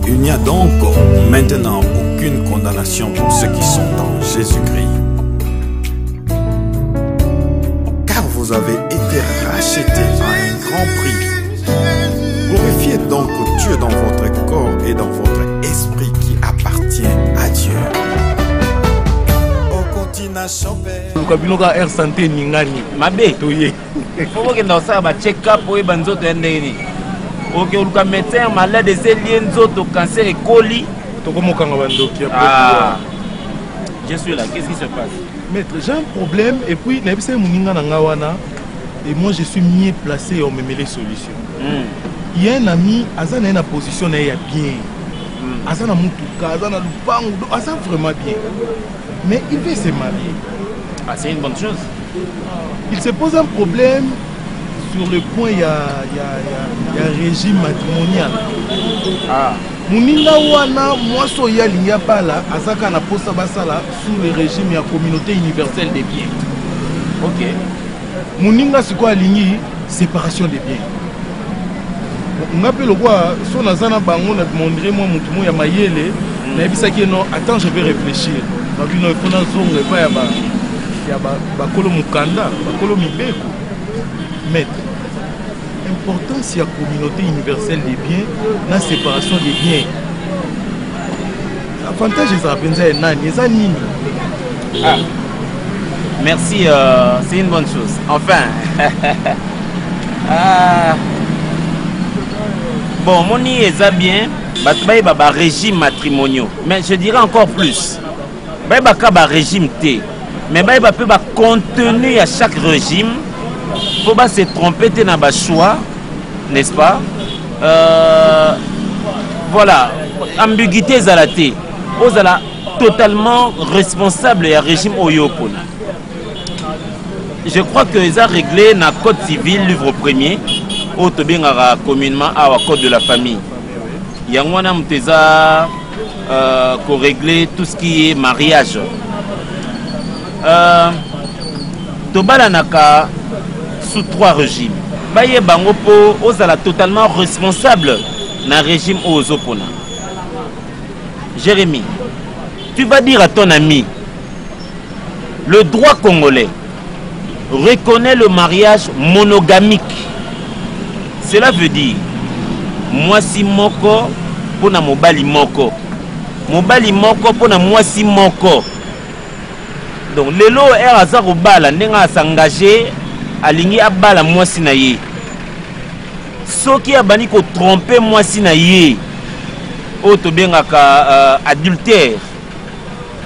Il n'y a donc maintenant aucune condamnation pour ceux qui sont en Jésus-Christ. Car vous avez été rachetés à un grand prix. Glorifiez donc Dieu dans votre corps et dans votre esprit qui appartient à Dieu. Kabinoka air santé ningani mabe toye faut que dans ça ba check up ou banzoto ndeni OK uluka médecin malade c'est lié nzoto cancer et coli to comme kanga bandoki je suis là, qu'est-ce qui se passe? Maître, j'ai un problème et puis n'abise muninga na ngawana et moi je suis mieux placé on me met les solutions. Il y a un ami azana na position na ya bien. Azana mutuka azana lupangu azana vraiment bien. Mais il veut se marier. Ah, c'est une bonne chose. Il se pose un problème sur le point, il y a un régime matrimonial. Ah. Mouninga wana, moi soya linya pala, azaka na posa basala sous le régime de la communauté universelle des biens. Ok. Mouninga c'est quoi ligny séparation des biens. On appelle quoi son azana bango na demander moi mutumo ya mayele, na bisa ki non, attends je vais réfléchir. Babino ifona zonga pa ya bakolo mukanda, bakolo mibeko. Maître, importance de la communauté universelle des biens, la séparation des biens. L'avantage de ça, ah. Merci, c'est une bonne chose. Enfin, bon, mon nid est bien, bah régime matrimonial. Mais je dirais encore plus. Bah régime T. Mais bah peut contenu à chaque régime. Faut pas se tromper dans le choix, n'est-ce pas? Voilà, ambiguïté zalaté. Aux ala totalement responsable et régime Oyopon. Je crois que ils ont réglé dans le code civil, livre premier, au Tobingara communément à la code de la famille. Il y a qu'on régler tout ce qui est mariage. Tobalanaka sous trois régimes. Baye Bangopo ozala totalement responsable dans le régime Ozopona. Jérémy, tu vas dire à ton ami, le droit congolais reconnaît le mariage monogamique. Cela veut dire, moi si moko pour na mobali moko pour na moi si moko. Donc les lots er azarobala nenga s'engager alingi abala moi si na ye. Soki abani ko tromper moi si na ye. Oto bengaka adultère.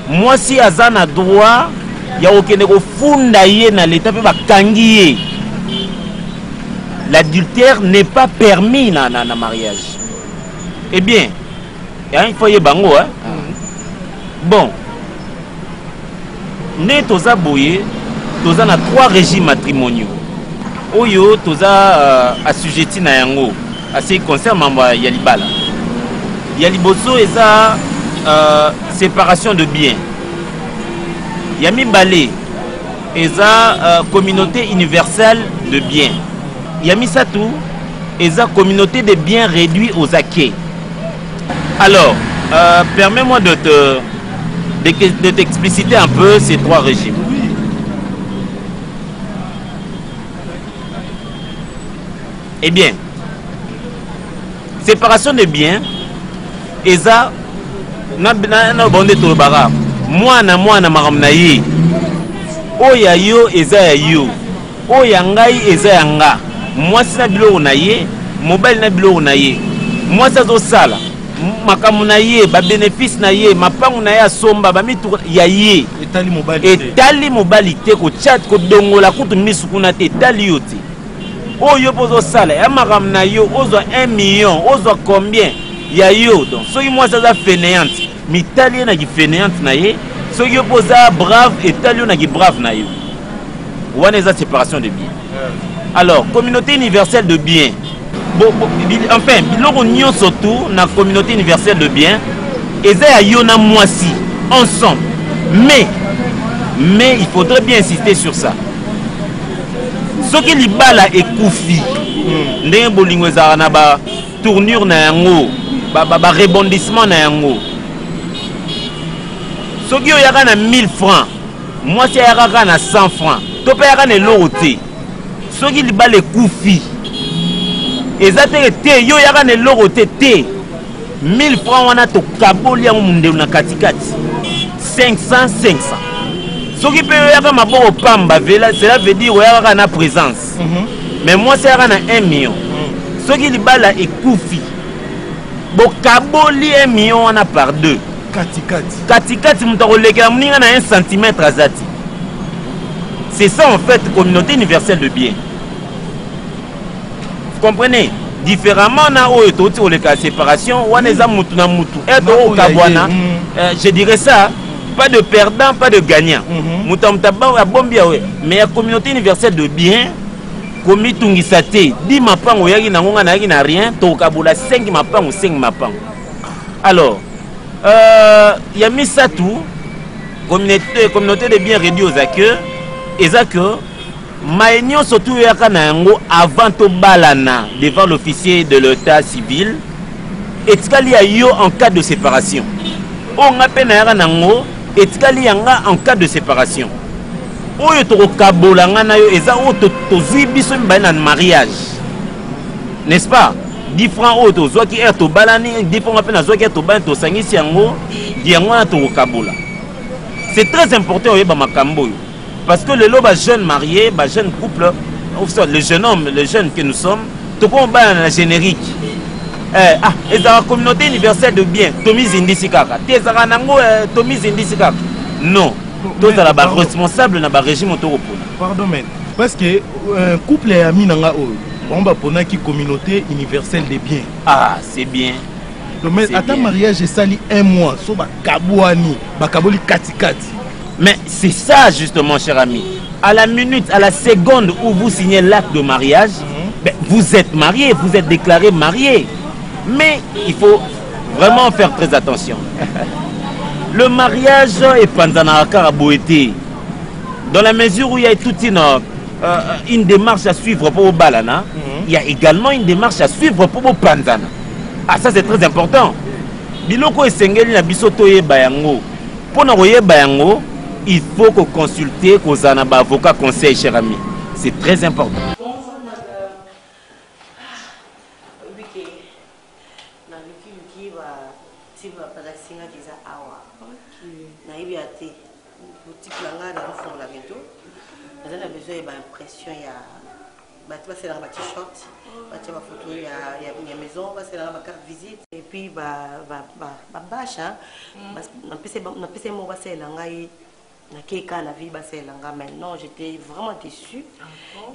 Moi si azana droit ya okene ko funda ye na l'état pe bakangi ye. L'adultère n'est pas permis na mariage. Eh bien, il faut y bango hein. Bon. Né toza boye, toza na trois régimes matrimoniaux. Oyo toza assujetti na yango. Assez concerne mamba yalibala. Yaliboso eza séparation de biens. Yami balé eza communauté universelle de biens. Yami satou eza communauté de biens réduits aux acquis. Alors, permets-moi de t'expliciter un peu ces trois régimes. Eh bien, séparation des biens, eza na bonde tolobara. Moi na maramnaye. Oya yo eza ya yo. Oya ngai eza ya nga. Moi si na bilo na ye, mobile na bilo na ye. Moi ça zo sala. Makamu na ye, ba bénéfice na ye, mapangu na ye asomba, ba mitu ya ye. Etali mobilité ko chat ko dongola kutu misukuna te etali yote. Oyo pozo sala, ya makamu na yo, ozo 1 million, ozo combien? Ya yo. Donc soki moi ça za fainéante, mitali na ki fainéante na ye, soki yo poza brave etali na ki brave na yo. Wana eza séparation de biens. Alors, communauté universelle de biens. Enfin, biloko nyon surtout na communauté universelle de biens, eza ya yo na mwasi ensemble. Mais il faudrait bien insister sur ça. Ce qui libala est koufi. Ndenge bolingo ezala na ba tournure na yango rebondissement na yango. Soki oyaka na 1000 francs, moi si oyaka na 100 francs, to pe yaka na eloko te. Soki libala ekufi, ezate te yo yaka na eloko te te. 1000 francs wana to kaboli yango mundelu na katikati. 500. Soki pe oyaka maboko pamba vela, cela veut dire oyaka na présence. Mais moi si oyaka na 1 million. Soki libala ekufi, bo kaboli 1 million wana par 2. Katikati mutakolekela muninga na 1 cm azati. C'est ça en fait communauté universelle de bien. Vous comprenez? Différemment na oyo toti oleka séparation wana eza mutu na mutu. Eto o kabwana. Je dirais ça, pas de perdant, pas de gagnant. Mutamutaba ya bombi ya we. Mais la communauté universelle de bien komi tungisa te. 10 mapango yaki na ngonga na yaki na rien, to kabula 5 mapango, 5 mapango. Alors il y a mis ça tout, communauté de bien réduit aux accueils, et ça que Maïnion surtout avant de balana devant l'officier de l'état civil, et il y a eu en cas de séparation. On a peine et il y a en cas de séparation. On est au Kabolanga et ça au mariage, n'est-ce pas? 10 francs auto, soit qui est au balani, 10 francs à peine, soit qui est au ban, au sangi, siango, diango, au Kabola. C'est très important, parce que le loba jeune marié, jeune couple, le jeune homme, le jeune que nous sommes, tout le monde la générique. Et dans la communauté universelle de bien, Tomi Zindisikaka, Tomi Zindisikaka. Non, tout est responsable dans le régime autoropole. Pardon, mais parce que un couple est ami dans la on va prendre qui communauté universelle des biens. Ah, c'est bien. Mais à ta mariage, j'ai sali 1 mois. So ba kabouani, ba kaboli kati. Mais c'est ça justement, cher ami. À la minute, à la seconde où vous signez l'acte de mariage, ben, vous êtes marié, vous êtes déclaré marié. Mais il faut vraiment faire très attention. Le mariage est pendant la carabouété. Dans la mesure où il y a toute une démarche à suivre pour le balana, il y a également une démarche à suivre pour le panzana. Ah, ça c'est très important. Biloko esengeli na bisoto ye bayango. Pour na roye bayango, il faut que consulter kozana ba avocat conseil, cher ami. C'est très important. Impression il y a c'est dans ma t-shirt tu vas photo il y a maison c'est dans ma carte visite et puis bâche on peut mon c'est là na keka la vie c'est là maintenant j'étais vraiment déçue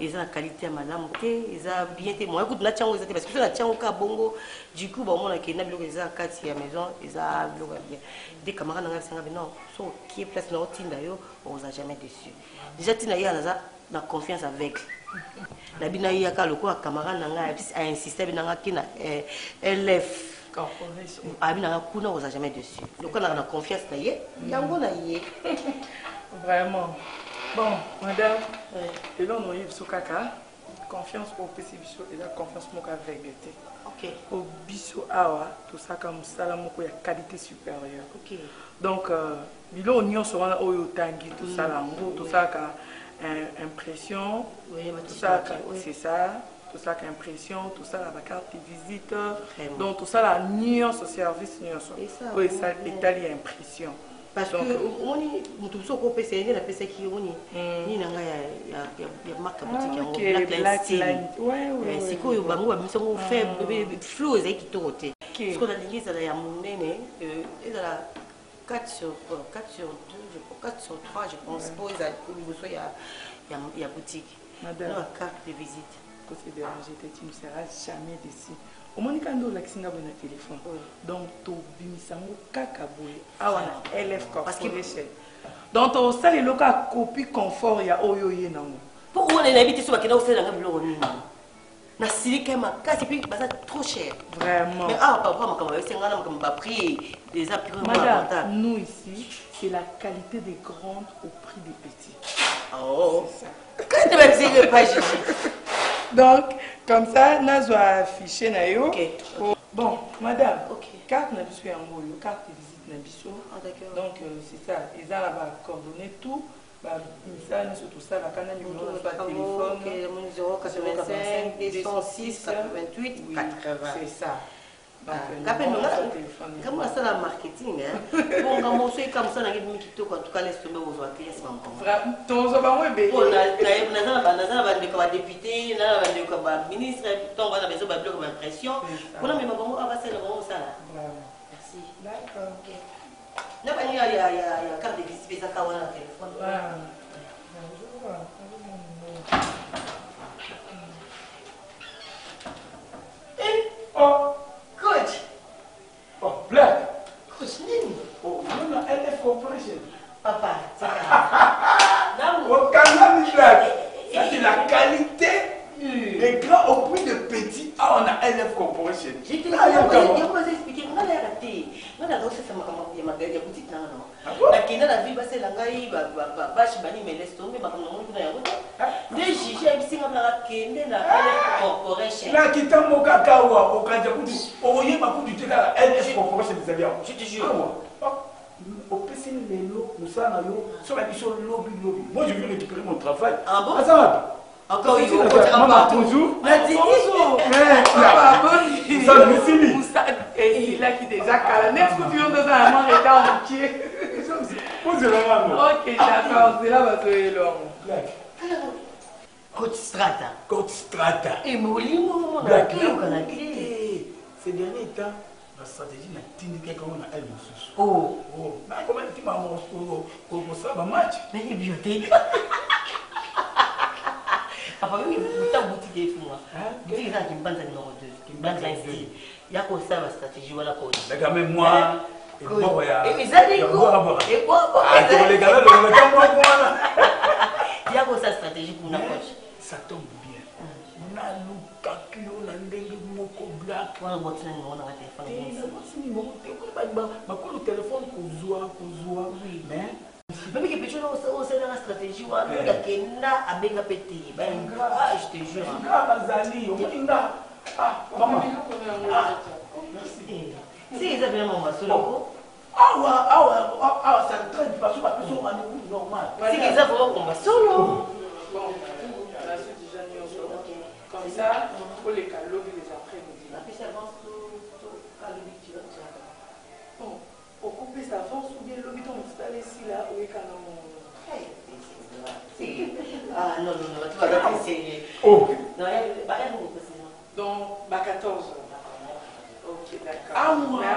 ils ont la qualité à madame ils ont bien été moi écoute na tiango parce que na tiango ka bongo du coup bon on a qu'ils n'ont ils ont quatre à maison ils ont bien des camarades n'ont pas non so qui est place na otinda yo on vous a jamais déçu déjà tina ya na confiance avec la bina yaka loko camarade nanga a insisté binanga kina LF corporation abina kuna on vous a jamais déçu donc on a confiance na ye yango na ye vraiment bon madame et là on y sokaka confiance au PCBiso et la confiance moka avec été OK au biso awa tout ça comme sala moko ya qualité supérieure OK donc bilo on y sera oyo tangi tout ça là tout ça ka impression tout ça c'est ça tout ça impression tout ça la carte de visite donc tout ça la nuance au service nuance oui ça étalie impression parce que on est tout ça qu'on peut essayer la PC qui on est ni nanga ya marque boutique en black line ouais c'est quoi bango ba miso on fait flou et qui toté ce qu'on a dit ça ya munene et la 4 sur 2, 4 sur 3, je pense, pour il y a boutique. Madame, la carte de visite. Considère, tu ne seras jamais déçu. Au moins, quand on a un téléphone, donc, tu as kakaboué, LF Corporation. Donc, tu as le local copie confort, il y a Oyoye Nango. Pourquoi on est invité sur la question de la bureau? Na silika ma kasi puis ça trop cher vraiment mais papa c'est un prix des madame nous ici c'est la qualité des grandes au prix des petits oh quand tu vas essayer pas donc comme ça nazo affiché na yo Bon, madame, carte n'a pas en haut, carte de visite n'a pas. Donc, c'est ça. Ils ont coordonné tout. Ça, tout ça, la canne numéro de téléphone. 085 206 88 80. C'est ça. Comment ça la marketing bon quand on fait comme ça on a mis qui en tout cas laisse tomber aux clients vraiment ton ça va moi bé on a député là on ministre ton va la maison ba comme impression on a même bon avancer le bon ça merci d'accord OK là il y a carte de visite ça quand on a téléphone oh coach. Oh, Black. Coach Nini. Oh, non, LF Corporation. Papa, c'est oh, Kanani Black. Ça, c'est la qualité des grands au prix de petits. Ah, on a LF Corporation. J'ai dit, il y a quoi expliquer. On a raté. On a raté ça, ma boutique là, non. La vie, c'est la gaïe, vache, bani, mais laisse tomber, ma de juger, si on a raté la LF Corporation. Là, qui t'a mon cacao, au Kajakoudi, au Yéma du Téla, la LF Corporation des avions. Je te jure. Au PC, les lots, nous ça, sur la mission lobby. Moi, je viens récupérer mon travail. Ah bon? Ça va. Encore une fois, bonjour. Bonjour. Et là qui déjà calme. Est-ce que tu veux dans un moment état entier? Ok, d'accord. C'est là parce que c'est long. Coach Strata. Coach Strata. Et Molimo, ces derniers temps, la stratégie n'a pas été comme on a elle. Oh. Comment tu m'as montré ça, ma match? Mais il est beauté. Papa, oui, tu as boutique de fou. Tu as une bande numéro 2, une bande style. Il y a quoi ça, ma stratégie, voilà quoi. Mais quand même, moi. Et quoi, et ça dit quoi? Et quoi? Les gars, il y a quoi ça, stratégie pour une approche? Ça tombe bien. On a le calcul, on a le black. On a le téléphone, mais. Même que petit on sait dans la stratégie on a à benga pété je te jure maman merci si ils avaient maman solo ça traîne parce que pas normal si ils avaient maman solo bon la suite déjà comme ça pour les cadeaux les après-midi la plus avance tout cadeau tu vas bon occuper sa force ou bien l'hôpital installé ici là où est canon. Ah non, tu vas pas essayer. Oh. Non, il y a une précision. Donc, 14 heures. Ok, d'accord. Ah, moi.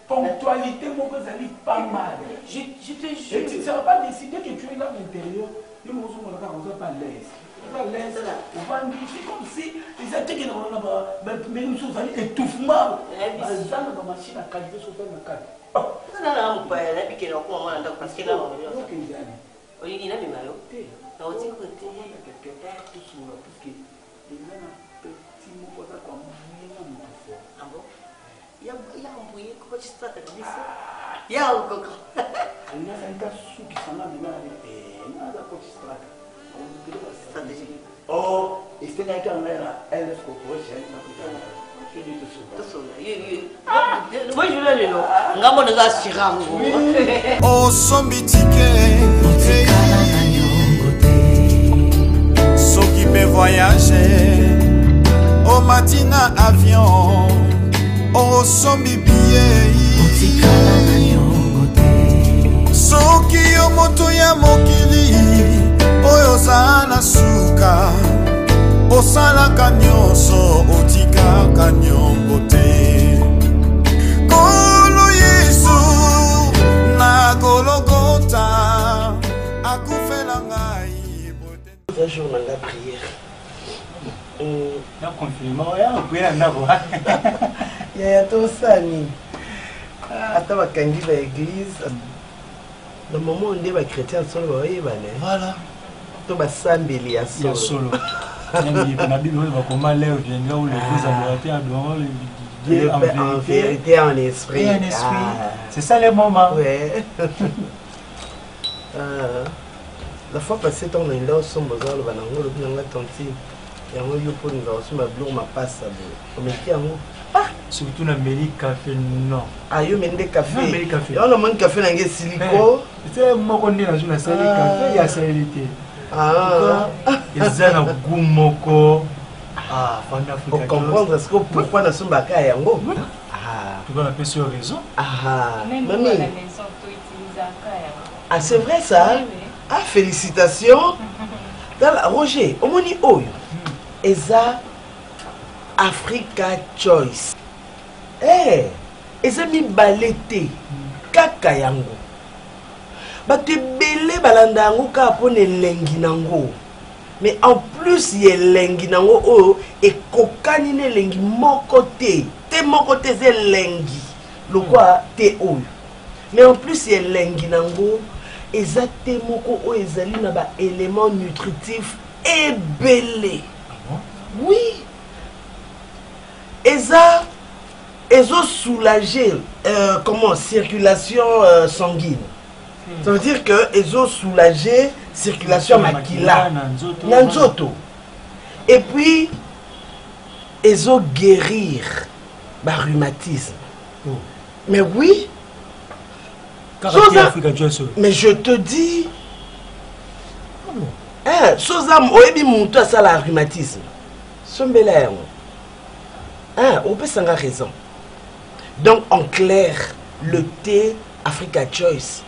Ponctualité, mon vous allez pas mal. Je te jure. Et tu ne seras pas décidé que tu es là à l'intérieur. Nous, on ne va pas l'aise. On va l'aise. On va c'est comme si les attaques mais nous sommes allés étouffement. Dans la machine à qualité, sur la carte. Non, pas piqué le coup, parce que là, on dit qu'il a mis maillot. On dit que tu es quelque part tout sur le parce que il y a un petit mot comme ça comme ah bon? Il y a un bruit que tu start à dire ça. Il y a un coco. Il y a un gars sous qui s'en a maintenant et nada coach strat. Stratégie. Oh, et c'est là qu'on a la LS Corporation. Moi je l'ai là. Ngamo na sirango. Oh sombitike. Soki pe voyager. Oh matina avion. Oh sombi billet. Soki yo moto ya mokili. Oyo sana suka. Osalaka nyonso otikaka nyongo te Kolo Yesu na Golgotha akufela ngai un jour dans la prière na confinement ya kwela ndabo ya to sani ata bakangi ba église le moment où les chrétiens sont voilà to basambeli ya solo na Bible va comment l'air viendra où les choses en Dieu en vérité en esprit. C'est ça les moments. Ouais. La fois passée, on a eu là, on a eu là, on a eu là, on a eu là, on a eu là, Surtout dans le café, non. Ah, yo mende café. Non, mende café. Yo non café nangé silico. C'est moi qu'on est dans une salle de café, il y a salité. Ah. Ils ont un goût moko. Ah, pour comprendre ce que pourquoi nous sommes baka yango. Ah, tu vas appeler sur le réseau. Ah, même mamie. à la maison tu utilises un. Ah, c'est vrai ça? Ah, félicitations. Roger, au moni oyo. Eza Africa Choice. Eh, eza mi balete kaka yango. Bato ebele balanda yango kaka mpona elengi nango. Mais en plus il y a elengi nango oyo ekokani na elengi moko te. Te moko te eza elengi lokwa te oyo. Mais en plus il y a elengi nango eza te moko oyo ezali na ba éléments nutritifs ebele. Oui. Eza soulager comment circulation sanguine. Ça veut dire que ils soulager circulation makila nanzoto. Et puis ils guérir le rhumatisme. Mais oui. Mais je te dis Sozam oyebi muntu asala rhumatisme. Sombela yango. On peut s'en avoir raison. Donc en clair, le thé Africa Choice,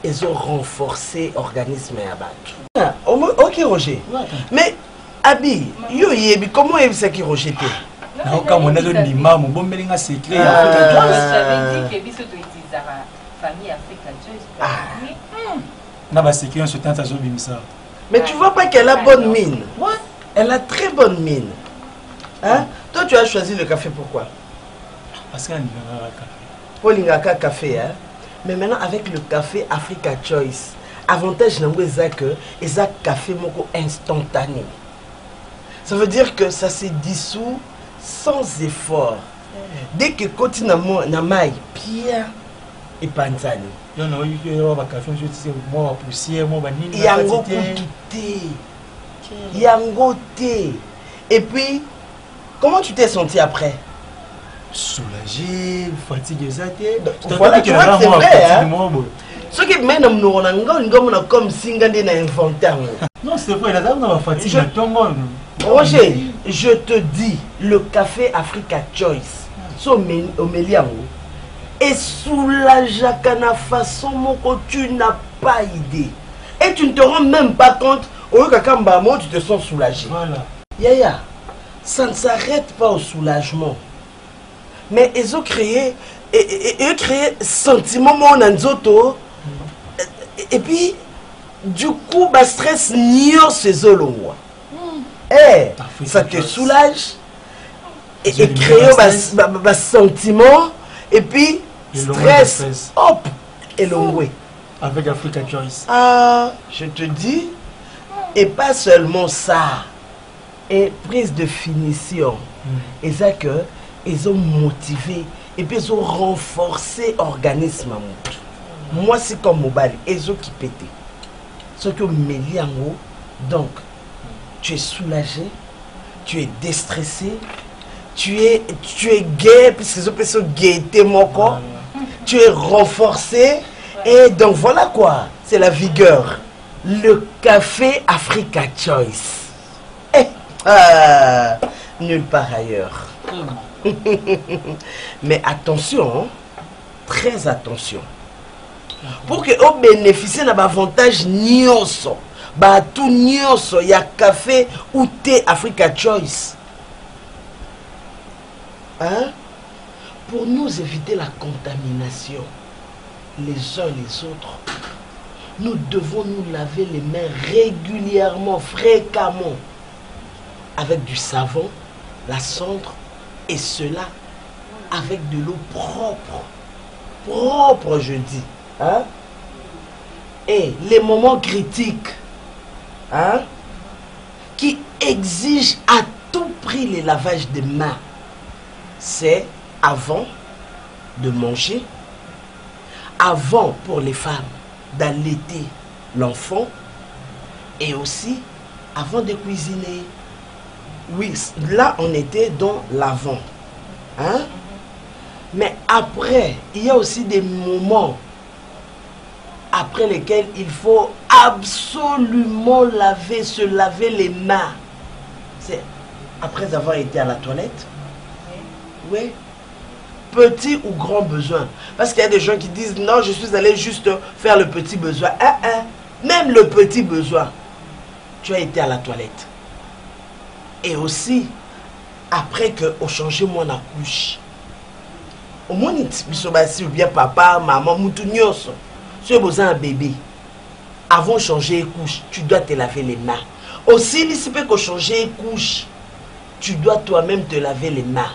ils ont renforcé l'organisme à battre. Ok Roger. Mais Abi, yo yebi comment est-ce qui Roger thé? Non, comme on a dit maman, bon melinga secret. J'avais dit que biso to utiliser famille Africa Choice. Na ba secret on se tente à zobimisa. Mais tu vois pas qu'elle a bonne mine. Elle a très bonne mine. Hein? Toi tu as choisi le café pourquoi? Parce qu'il y a un café. Pour l'ingaka café, hein? Mais maintenant avec le café Africa Choice, avantage c'est que c'est un café moko instantané. Ça veut dire que ça se dissout sans effort. Dès que côté na mai pia et panzani. Yo na yo ba café je dis moi poussière moi ba nini yango thé. Yango thé. Et puis comment tu t'es senti après? Soulagé, fatigué, ça voilà, tu vois que c'est vrai, hein? Ce qui mène à nous, comme si on avait inventé. Non, c'est vrai, la dame n'a pas fatigué. Roger, je te dis, le café Africa Choice, au Méliango, est soulagé de la façon que tu n'as pas idée. Et tu ne te rends même pas compte, tu te sens soulagé. Voilà. Yaya, ça ne s'arrête pas au soulagement. Mais ils ont créé sentiment nanzoto et puis du coup bah stress nio ces olongwa. Ça te soulage et créer bah sentiment et puis stress hop et l'ongwe avec Africa Choice. Ah, je te dis et pas seulement ça et prise de finition et ça que ils ont motivé et puis ils ont renforcé l'organisme. Moi, c'est comme Mobali, ils ont qui pété. Ce que Méliango, donc, tu es soulagé, tu es déstressé, tu es gai, puisque ils ont gaieté mon corps, tu es renforcé, et donc voilà quoi, c'est la vigueur. Le café Africa Choice. Nulle part ailleurs. Mais attention, très attention. Pour que vous bénéficiez d'un avantage nyonso, bah tout nyonso, il y a café ou thé Africa Choice. Hein? Pour nous éviter la contamination, les uns les autres, nous devons nous laver les mains régulièrement, fréquemment, avec du savon, la cendre, et cela avec de l'eau propre. Propre, je dis. Hein? Et les moments critiques, hein, qui exigent à tout prix le lavage des mains, c'est avant de manger, avant pour les femmes d'allaiter l'enfant, et aussi avant de cuisiner. Oui, là on était dans l'avant. Hein? Mais après, il y a aussi des moments après lesquels il faut absolument se laver les mains. C'est après avoir été à la toilette. Oui. Petit ou grand besoin. Parce qu'il y a des gens qui disent non, je suis allé juste faire le petit besoin. Même le petit besoin, tu as été à la toilette. Et aussi, après que on change moi la couche. Au moins, ou bien papa, maman, moutounioso. Si tu as besoin d'un bébé, avant de changer les couches, tu dois te laver les mains. Aussi, si tu peux changer les couches, tu dois toi-même te laver les mains.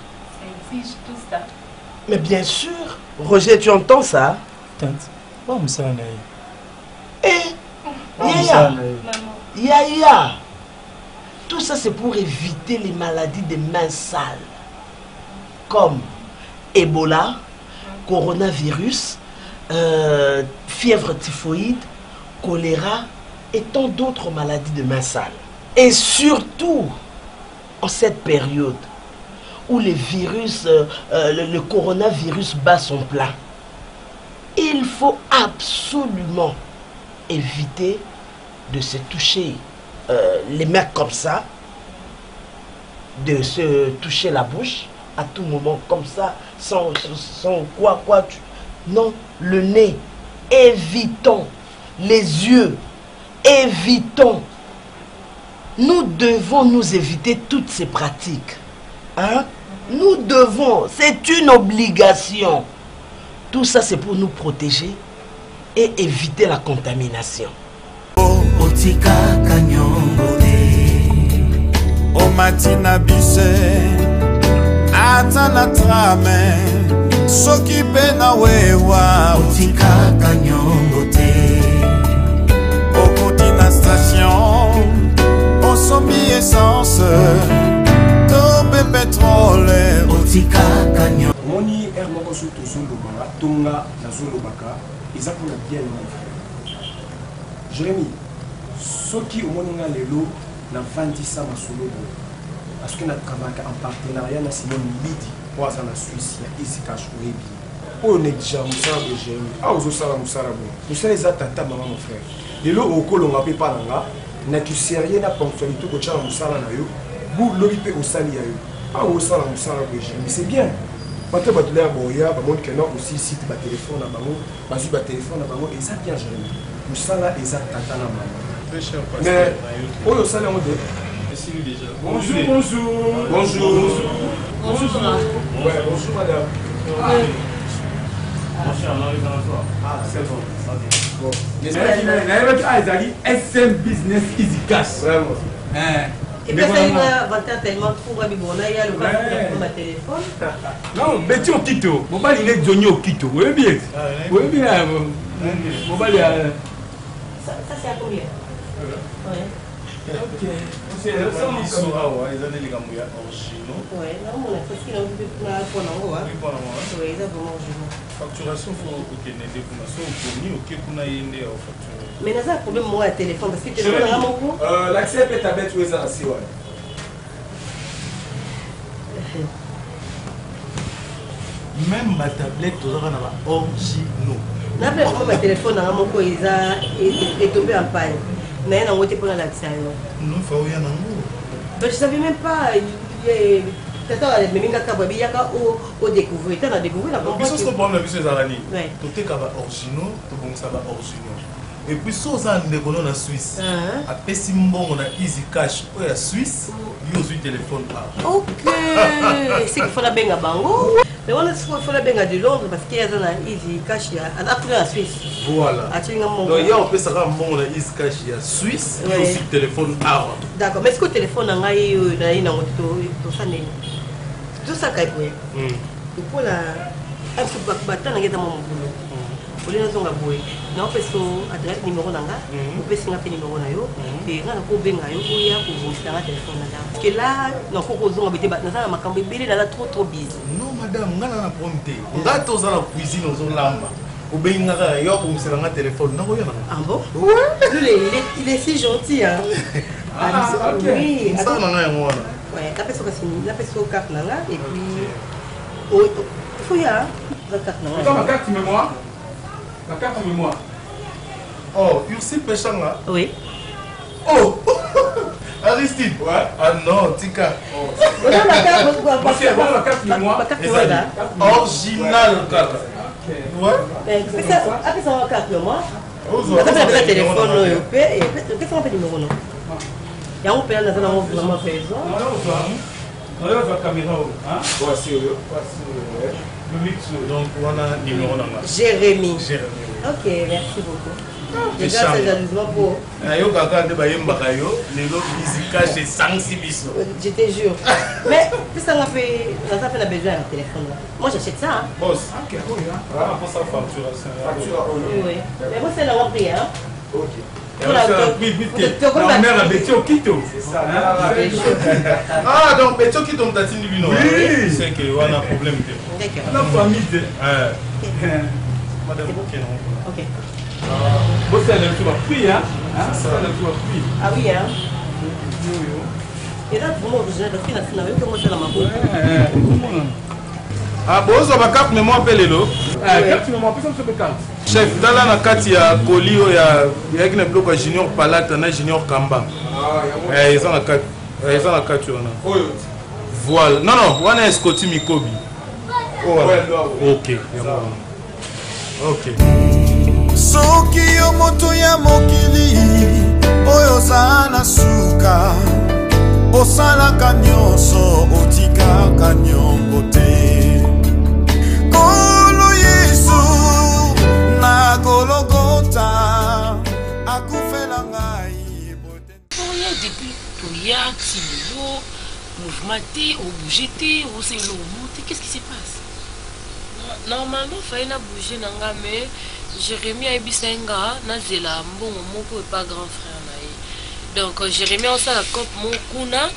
Ça exige tout ça. Mais bien sûr, Roger, tu entends ça? Tante, pas me ça. Yaya. Tout ça, c'est pour éviter les maladies des mains sales. Comme Ebola, coronavirus, fièvre typhoïde, choléra et tant d'autres maladies de mains sales. Et surtout, en cette période où le virus, le coronavirus bat son plein, il faut absolument éviter de se toucher les mains comme ça, de se toucher la bouche à tout moment comme ça, sans non, le nez, évitons, les yeux, évitons. Nous devons nous éviter toutes ces pratiques. Hein? Nous devons, c'est une obligation. Tout ça, c'est pour nous protéger et éviter la contamination. Otika kanyongode O matina bise Atana trame Soki pena wewa Otika kanyongode O kotina station O somi essence Tobe pétrole Otika kanyongode Moni moko so tozolo banga tonga na zolo baka eza pour la bien mon frère. Jérémy, soki omoninga lelo na vandisa masolo parce que na travaille en partenariat na Simon Lidi pour ça na Suisse ya ici cash webi. O ne déjà musala de Jérémy. Ah ozo sala musala bo. Musala eza tata maman mon frère. Lelo okolonga pe palanga na tu sérieux na ponctualité ko tchala musala na yo. Bu lobi pe osali ya yo. Ah ozo sala musala de Jérémy. C'est bien. Quand tu as aussi site de téléphone, tu as téléphone, et ça bien Jérémy. Nous sommes là, et ça t'attend la maman. Très cher mais, oh, ça là, on dit. Déjà. Bonjour, bonjour. Bonjour. Bonjour. Ouais, bonjour madame. Ah, c'est bon. Bon. SM Business Easy Cash. Vraiment. Et puis ça, il m'a tellement trop rabibonné, il y a le bas pour ma téléphone. Non, mais tu es au Quito. Mon bal il est Johnny au Quito. Oui, bien. Oui, bien. Mon bal ça c'est à combien? Oui. Ok. C'est le sang ils sont là, ils ont des gamouillas originaux. Oui, non, mon parce qu'il a un point en haut. Oui, ils ont vraiment originaux. Facturation, il faut que tu aies des informations pour nous, facturer. Mais il y a un problème moi à téléphone parce que tu téléphone à mon coup. L'accès peut t'abattre où ça aussi, ouais. Même ma tablette, tu auras un originaux. Non, ma téléphone à mon coup, il est tombé en panne. Mais il y a un autre pour l'accès. Non, il faut y en avoir. Je ne savais même pas. Au découvrir, tu as découvert la compagnie. Si on prend la vie, tout est originaux, tout bon ça va originaux. Et puis si on a en Suisse, après si on a Easy Cash ou la Suisse, il y a aussi téléphone. Ok, c'est qu'il faut la benga bango. Mais on a faut la benga de Londres parce qu'il y a un Easy Cash après la Suisse. Voilà. Donc il y a un peu ça on a Easy Cash il y a Suisse, il y a aussi téléphone A. D'accord, mais est-ce que le téléphone a tout ça n'est tout ça qu'il faut. Pour la un peu battre dans mon boulot. Pour les raisons abouées, non parce que adresse numéro nanga, ou peut signer numéro na yo, et on a pour benga yo, ou ya pour vous faire un téléphone là. Parce que là, non faut que vous habitez maintenant ça, ma cambe belé là trop busy. Non madame, on a la prompté. On a tous dans la cuisine aux lamba. Ou benga yo pour me faire un téléphone, non rien. Ah bon? Ouais. Il est si gentil hein. Ah ok. Oui. Ça nanga moi. Ouais, la personne carte nanga et puis Oui, il faut y aller. La carte, non. Attends, ma carte mémoire. La carte mémoire. Oh, Ursi Pechanga. Oui. Oh Aristide. Ouais. Ah non, Tika. Oh. La carte, la carte mémoire. Original carte. Ouais. Qu'est-ce que c'est la carte mémoire? Qu'est-ce que téléphone qu'est-ce qu'on fait numéro non? Il y a un peu dans un vraiment raison. On va faire caméra. Voici. Donc on a numéro dans la. Jérémy. Ok, merci beaucoup. Je garde ces amusements pour. Yo kaka de bayemba yo, les lots physiques chez Sanksi biso. Je te jure. Mais ça m'a fait la besoin d'un téléphone. Moi j'achète ça. Hein. Boss. OK, oui hein. Pour ça facturation. Oui. Mais moi c'est la prix hein. OK. La mère a Betio Kito. C'est ça. Ah, donc Betio Kito m'a dit lui non. Oui. C'est que on a un problème. D'accord. On a famille. Madame OK. Vous savez le prix hein. Ça le prix. Ah oui hein. Et là pour moi je vais faire la finale comment c'est la maman. Ah bon, ça va carte mémoire appelé lo. Carte mémoire personne se carte. Chef, dans la carte il y a Colio, il y a un bloc junior Palate, un junior Kamba. Ah, ils ont la carte. Ils ont la carte on a. Voilà. Non non, on a Scotty Mikobi. OK. OK. Soki yo moto ya mokili oyo sana suka osalaka nyonso otikaka nyongo te Kolo Yesu na Golgotha akufela ngai oya depuis toya tilo mouvement te au bouger te au c'est le monter qu'est-ce qui se passe? Normalement fallait na bouger nanga mais Jérémy a bisenga na zela mbongo moko et pas grand frère na. Donc Jérémy on ça la cop mon kuna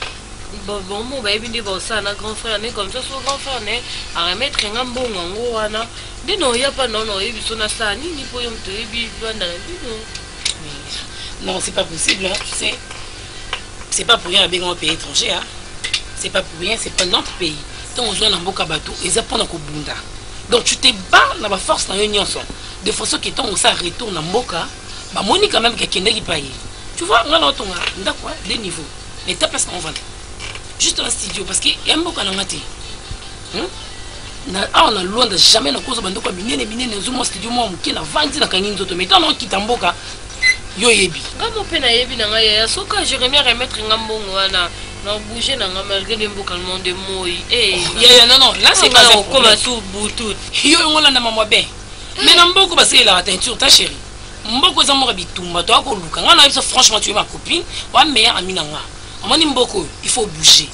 bon mon ba ebindi ba ça na grand frère né comme ça son grand frère né à remettre nga mbongo ngo wana dino ya pas non non ebi sona ça ni po yom to ebi lwanda na bino. Non, c'est pas possible, hein, tu sais. C'est pas pour rien avec un pays étranger, hein. C'est pas pour rien, c'est pas notre pays. Tant on joue dans Boka Bateau, ils apprennent à Bunda. Donc tu te bats dans la force dans l'union. De façon que tant on ça retourne en Boka, bah moi quand même quelqu'un qui paye. Tu vois, on a l'autre d'accord, des niveaux. L'étape parce qu'on vend. Juste un studio parce qu'il y a un Boka dans la tête. On a loin de jamais na cause bando kwa binene zomo studio mo mukina vandi na kanini zoto mais tant on quitte en Boka yo yebi. Ngamo pe na yebi na ngaya soka Jérémy remettre ngambongo wana. Non, bouger dans la malgré les mots calmement de moi. Non, là c'est pas ça. Comme à tout bout tout. Yo, on l'a maman bien. Mais non, beaucoup parce que la teinture, ta chérie. Mboko za mo bitumba, toi ko luka. On a franchement tu es ma copine, wa meilleure amie nanga. On dit mboko, il faut bouger.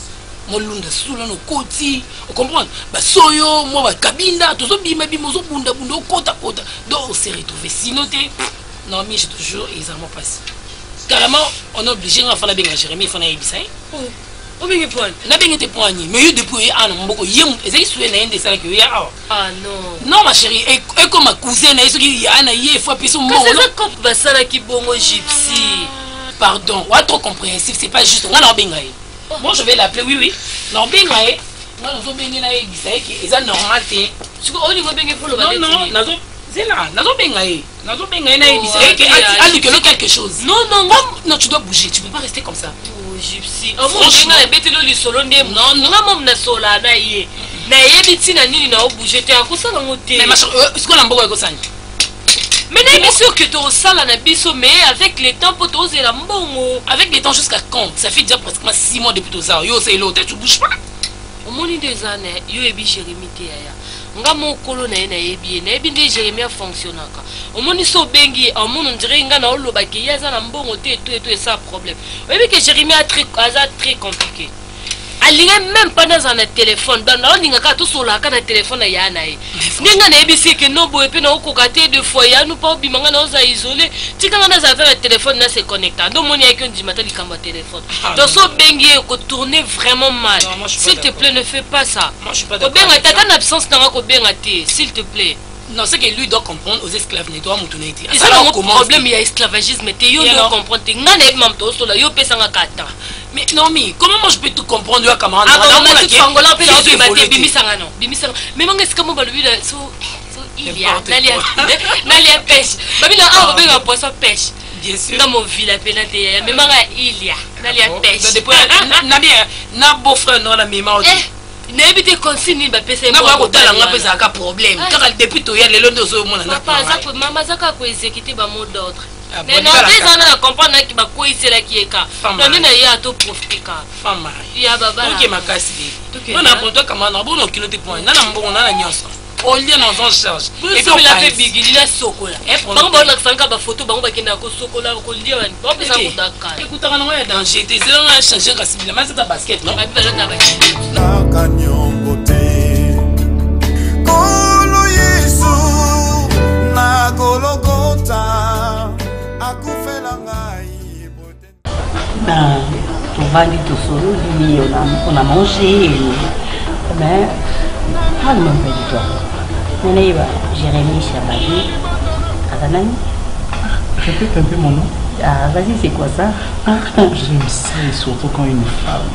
Mo lunda sula no koti, on comprend. Ba soyo, mo ba kabinda, to zo bima bimo zo bunda bunda kota. Donc on s'est retrouvé sinon non mais je te jure, ils ont passé. Carrément, on est obligé de faire la bien Jérémy, il faut aller bisser. Oh, bien point. La bien était poignée, mais il depuis un an, beaucoup yem, et c'est une des salles que y a. Ah non. Non ma chérie, et comme ma cousine, et ce qu'il y a un il faut appuyer son mot. C'est ça comme basala qui bongo gypsy. Pardon, ouais trop compréhensif, c'est pas juste. On a bien gagné. Bon, je vais l'appeler, oui. Non bien gagné. Moi, nous avons bien gagné, et ça normal. Tu vois, on y va bien pour le balai. Non, c'est là, nous avons bien gagné. Nous avons bien gagné, et quelque chose. Non, tu dois bouger, tu peux pas rester comme ça. Gypsy. Franchement, le solo non, na sola na ye. Na ye biti na nini na bouger te akosa na moté. Mais machin, est-ce qu'on a mboko ko sani? Mais n'est pas sûr que tu sala na biso mais avec les temps pour oser la mbongo. Avec les temps jusqu'à quand? Ça fait déjà pratiquement 6 mois depuis tout ça. Yo c'est l'autre, tu bouges pas. Au moins 2 années, yo ebi Jérémy te ya. Nga mo kolo na yebi nde Jérémy fonctionnaka. Au moins so bengi, au moins on dirait nga na oloba ki ya za na mbongo te et ça problème. Ebi que Jérémy a très compliqué. Alinga même pas dans un téléphone, dans la ligne ka to sola ka na téléphone ya na ye. Ninga na ebi c'est que no boy pe na okokate de fois ya nous pas bimanga na oza isolé. Tika nga na za le téléphone na se connecter. Donc mon ya ki on dit mata likamba téléphone. Donc so bengi ko tourner vraiment mal. S'il te plaît ne fais pas ça. Moi je suis pas d'accord. Ko benga tata na absence na ko benga te, s'il te plaît. Non, c'est que lui doit comprendre aux esclaves, ne doit moutonner. C'est un problème, il y a esclavagisme, il doit comprendre. Il y a un problème, il y a Mais non, mais comment moi je peux tout comprendre à camarade? Ah, bon, on a tout Angola, on peut leur dire, bimisanga non. Bimisanga. Mais moi, qu'est-ce que moi, lui, il y a, Nalia pêche. Babila, on va faire poisson pêche. Bien sûr. Dans mon village, mais moi, il y a, Nalia pêche. Na beau-frère, non, la mémoire. N'habitez consigne, bah, PC. Na pas autant la ngapé ça a problème. Quand depuis toi, il y a les longs de ce monde. Papa, ça peut maman ça quoi exécuter ba mot d'ordre. Mais non, des années à comprendre qui va quoi ici là qui est cas. Non, mais il y a tout profiter cas. Femme. Il y a baba. OK ma casse. On a pour toi comment on a bon kilo de point. Na mbongo na nyonso. On lit dans un charge. Et puis la fait big, il a sokola. Bango ba na sanga ba photo bango ba kenda ko sokola ko lia ba. Ba pesa ko daka. Écoute on a danger. T'es zéro à changer ka sibila. Mais c'est ta basket non? Ba ba na ba. On va aller tout seul, on a mangé, mais pas le même de toi. On est Jérémy Chabani, Adanani. Répète un peu mon nom. Ah, vas-y, c'est quoi ça? J'aime ça, et surtout quand une femme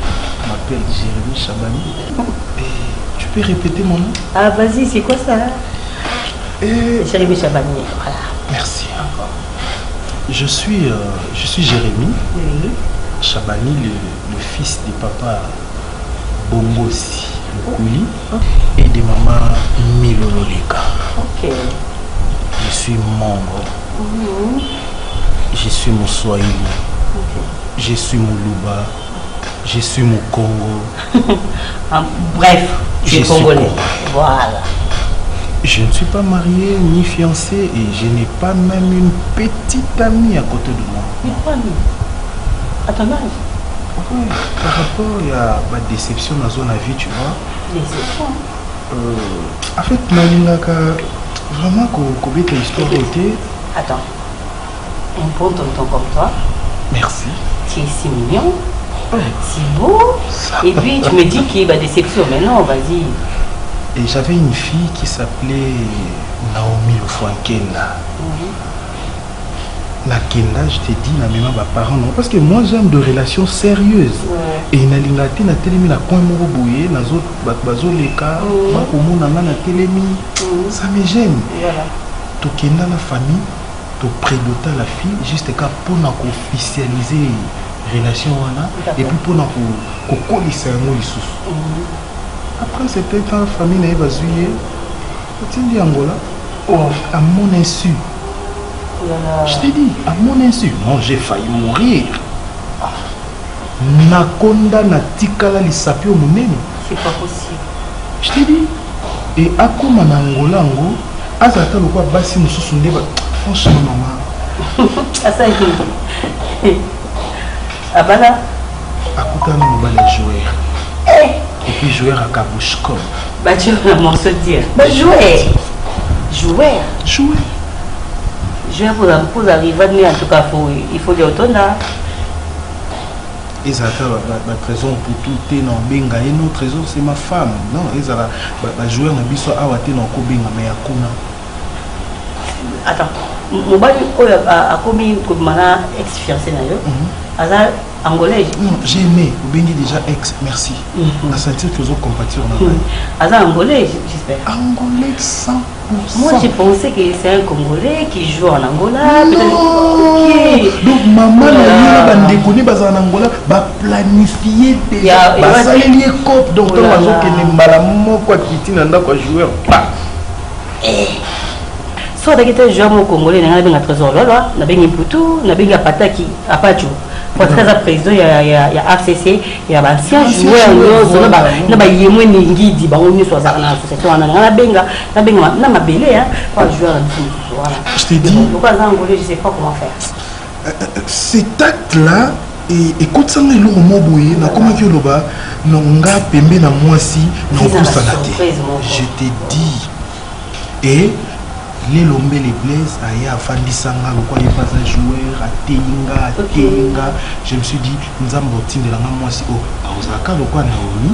m'appelle Jérémy Chabani. Et tu peux répéter mon nom? Ah, vas-y, c'est quoi ça? Jérémy Chabani, voilà. Merci. Je suis Jérémy. Oui. Chabani, le fils de papa Bongosi Lukuli et de maman Milololeka. Ok. Je suis Mongo. Je suis Moussouaïli. Je suis Moulouba. Je suis Moukongo. Bref, je suis congolais. Voilà. Je ne suis pas marié ni fiancé et je n'ai pas même une petite amie à côté de moi. Une amie? À ton âge? Oui, par rapport à ma déception dans zone à vie, tu vois. Déception? En fait, vraiment, combien de histoire était. Attends. Un bon tonton comme toi. Merci. Tu es si mignon. Si beau. Et puis tu me dis qu'il y a déception. Mais non, vas-y. Et j'avais une fille qui s'appelait Naomi Ofuankela. Nakenda, je te dis, na même parents non, parce que moi j'aime de relations sérieuses. Et nalingati na telemi na coin moko boye na zo bazo leka ba komona na telemi. Ça me gêne. Voilà. To kenda na famille, to prédota la fille juste ka pour na officialiser relation wana et puis pour na ko kolisa ngo lisusu. Après c'était quand la famille na bazuye. Otindi Angola. À mon insu. Je t'ai dit, à mon insu, non, j'ai failli mourir. Nakonda na tikala li sapio munene. C'est pas possible. Je t'ai dit. Et à comme en Angola, azata le quoi basi mususu ndeba. Franchement, maman. Ça y est. Abala. Akuta na mobile joueur. Et puis joueur à Kabushko. Bah tu vas m'en se dire. Bah jouer. Jouer. Jouer. Je vais vous arriver à venir en tout cas, il faut dire autonome. Et ça ma trésor pour tout est dans benga et notre trésor c'est ma femme. Non, et ça va jouer dans biso awate dans ko benga mais akuna. Attends, mon bali a commis comme mana ex-fiancé na yo. Aza angolais. Non, j'ai aimé, bengi déjà ex, merci. On a senti que vous compatibles en Aza angolais, j'espère. Angolais 100%. Moi j'ai pensé que c'est un Congolais qui joue en Angola. Non. Okay. Donc maman la bandekoni baza en Angola ba planifier déjà ba sali cop donc on va que les malamo quoi kiti nanda quoi joueur pas. So dakita joueur mo Congolais na benga trésor lolo na benga Mputu na benga Pataki apachu. Pour très à président il y a AFCC il y a ancien joueur na ba yemwe ngidi ba oni so za na association na benga na mabele hein pas joueur voilà. Je t'ai dit. Pourquoi en Angola je sais pas comment faire. Cet acte là et écoute ça le mot boye na comment que loba nga pembe na mwasi na tout na te. Je t'ai dit. Et les lombes les blesses aya afandisanga lokwa ye pas un joueur atenga je me suis dit nzambo tinde la mwasi o auzaka lokwa Naomi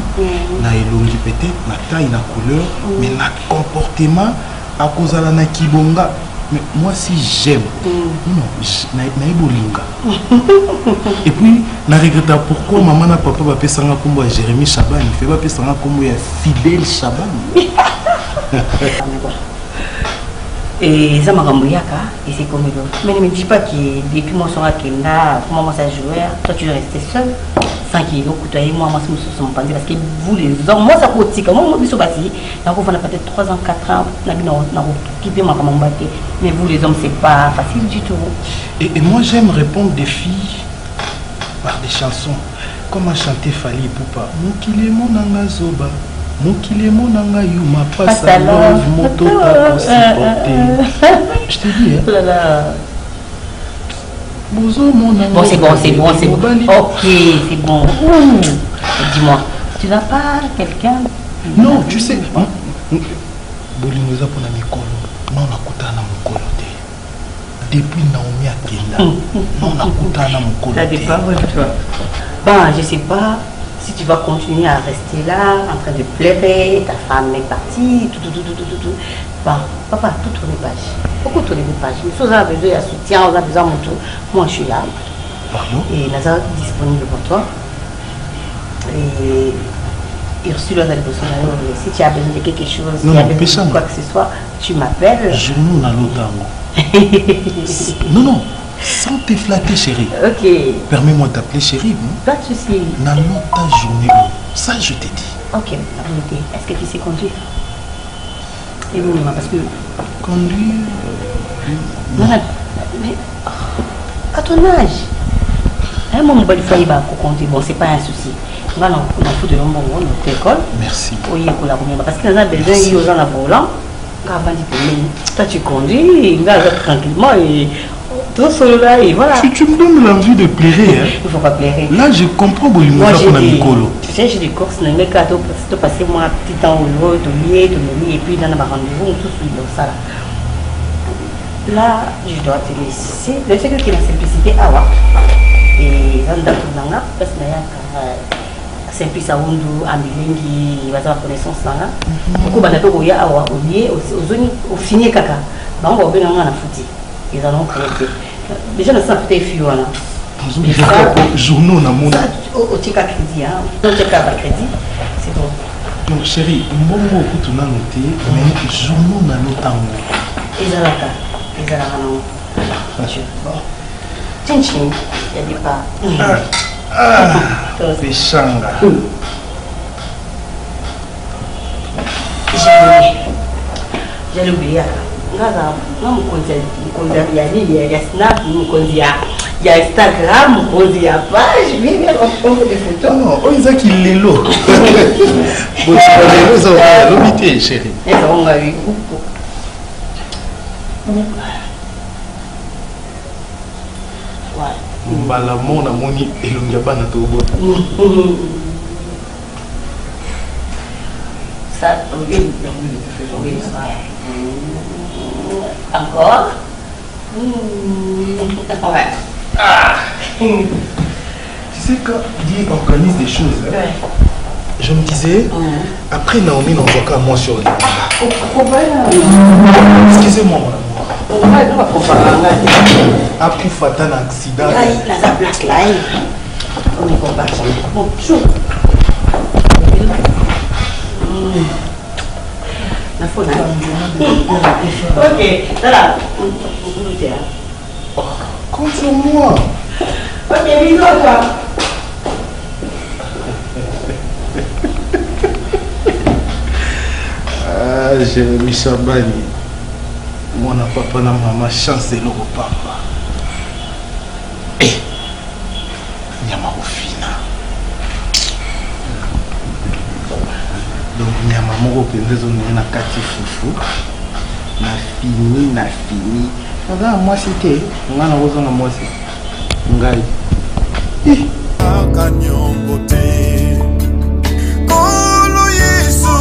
na elongi peut-être na taille na couleur mais na comportement akozala na kibonga Mais moi, si j'aime, non, naïbolinga. Et puis, je regrette pourquoi maman et papa va faire un combo à Jérémy Chaban. Il fait pas faire un combo à Fidèle Chaban. Et ça m'a rembouillé, et c'est comme ça. Mais ne me dis pas que depuis mon soir Kenda, comment ça jouait, toi tu es resté seul, sans qu'il y ait beaucoup de moi, moi, je me parce que vous les hommes, moi ça coûte, moi, je suis bâti, on a peut-être 3 ans, 4 ans, on a quitté ma maman, mais vous les hommes, c'est pas facile du tout. Et moi j'aime répondre des filles par des chansons, comme a chanté Fali Poupa, Mokile Monanga Zoba. Mokile Monanga Yuma passe à love, moto pour supporter. Je te dis, hein. Bon, c'est bon, c'est bon, c'est bon. Ok, c'est bon. Dis-moi, tu n'as pas quelqu'un? Non, tu sais, Bolingoza pour la Mikolo. Non, on a coûté à Mokolo. Depuis Naomi Akenda, non, on a coûté à Mokolo. Ça dépend de toi. Bon, je sais pas. Si tu vas continuer à rester là, en train de pleurer, ta femme est partie, tout. Bon, papa, tout tourne les pages. Beaucoup tourner les pages. Mais si on a besoin de soutien, on a besoin de mon tour. Moi, je suis là. Pardon? Et Naza disponible pour toi. Et Ursule, on a besoin de si tu as besoin de quelque chose, si tu as besoin de quoi que ce soit, tu m'appelles. Je nous n'a l'autre. Non. Sans te flatter, chérie. Ok. Permets-moi de t'appeler chérie. Pas de souci. Dans notre journée, ça je t'ai dit. Ok, la vérité. Est-ce que tu sais conduire? Et oui, maman, parce que. Conduire. Non, mais. À ton âge. Un moment, il faut y conduire. Bon, c'est pas un souci. On a foutu de l'homme à l'école. Merci. Oui, parce que nous avons besoin de gens à volant. Toi, tu conduis, il va tranquillement et. Tout seul là et voilà. Tu me donnes l'envie de plairer. Hein. Il ne faut pas plairer. Là, je comprends Bolingoza pour la Mikolo. Tu sais, j'ai des courses, dans mes cadeaux, pour passer moi un petit temps au bureau, de lier, et puis dans un rendez-vous, tout suit dans ça là. Là, je dois te laisser. Le fait que la simplicité, et dans le temps, parce que simplicité à Wundu, à Milingi, il va avoir connaissance là. Beaucoup de gens qui ont lié, au fini caca. On va bien en foutu. Ils en ont créé. Déjà, nous sommes peut-être filles. Journaux, on a mon. Au tika crédit, hein. Au tika crédit, c'est bon. Donc, chérie, moi, tu as noté, mais journaux, on a noté. Ils ont non. Bon. Tchin, il y a des pas. C'est changa. J'ai oublié. Non, il y a Snap, il y a Instagram, il y a page, je vais reprendre des photos. Non, on dit qu'il est là. Bon, c'est pas l'obité, chérie. On va lui. Mbala mona moni elongia bana to bota. Ça, oui. Encore. Ouais. Tu sais, quand Dieu organise des choses, je me disais, après Naomi n'envoie qu'à moi sur les. Excusez-moi, mon amour. Après Fatan accident. On est combattu. Bonjour. La faune. Ok, voilà. Compte sur moi. Ok, bisous à toi. Jérémy Chabani. Moi, n'a papa, n'a maman, chance de l'eau papa. Eh, Nyama Ofina. Donc, Nyama Moko Pendezo n'a kati foufou. Na fini. Regarde, moi c'était. On a besoin de moi c'est. Ngai. Kolo Yesu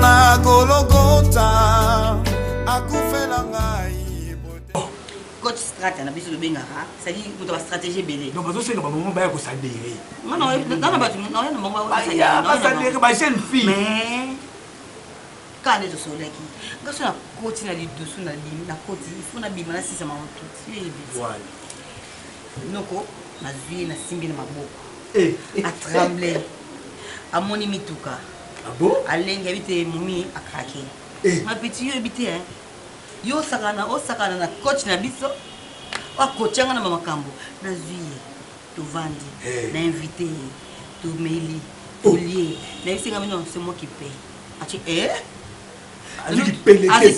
na Golgotha akufela ngai. Coach strat na biso benga ha. C'est-à-dire que tu stratégie belé. Donc bazo senga maman ba ko sadere. Non, dans na batu, non na maman ba ko sadere ba jeune fille. Mais quand les autres là qui quand on a côté na dessous na côté il faut na bima na sisa ma tout voilà noko na zui na simbi na maboko a trembler a moni mituka ah bon alengi habite mumi a craquer ma petit yo habite hein yo sakana na coach na biso a coachanga na makambo na zui to vandi na invité to meli to lié na isinga mino c'est moi qui paye ati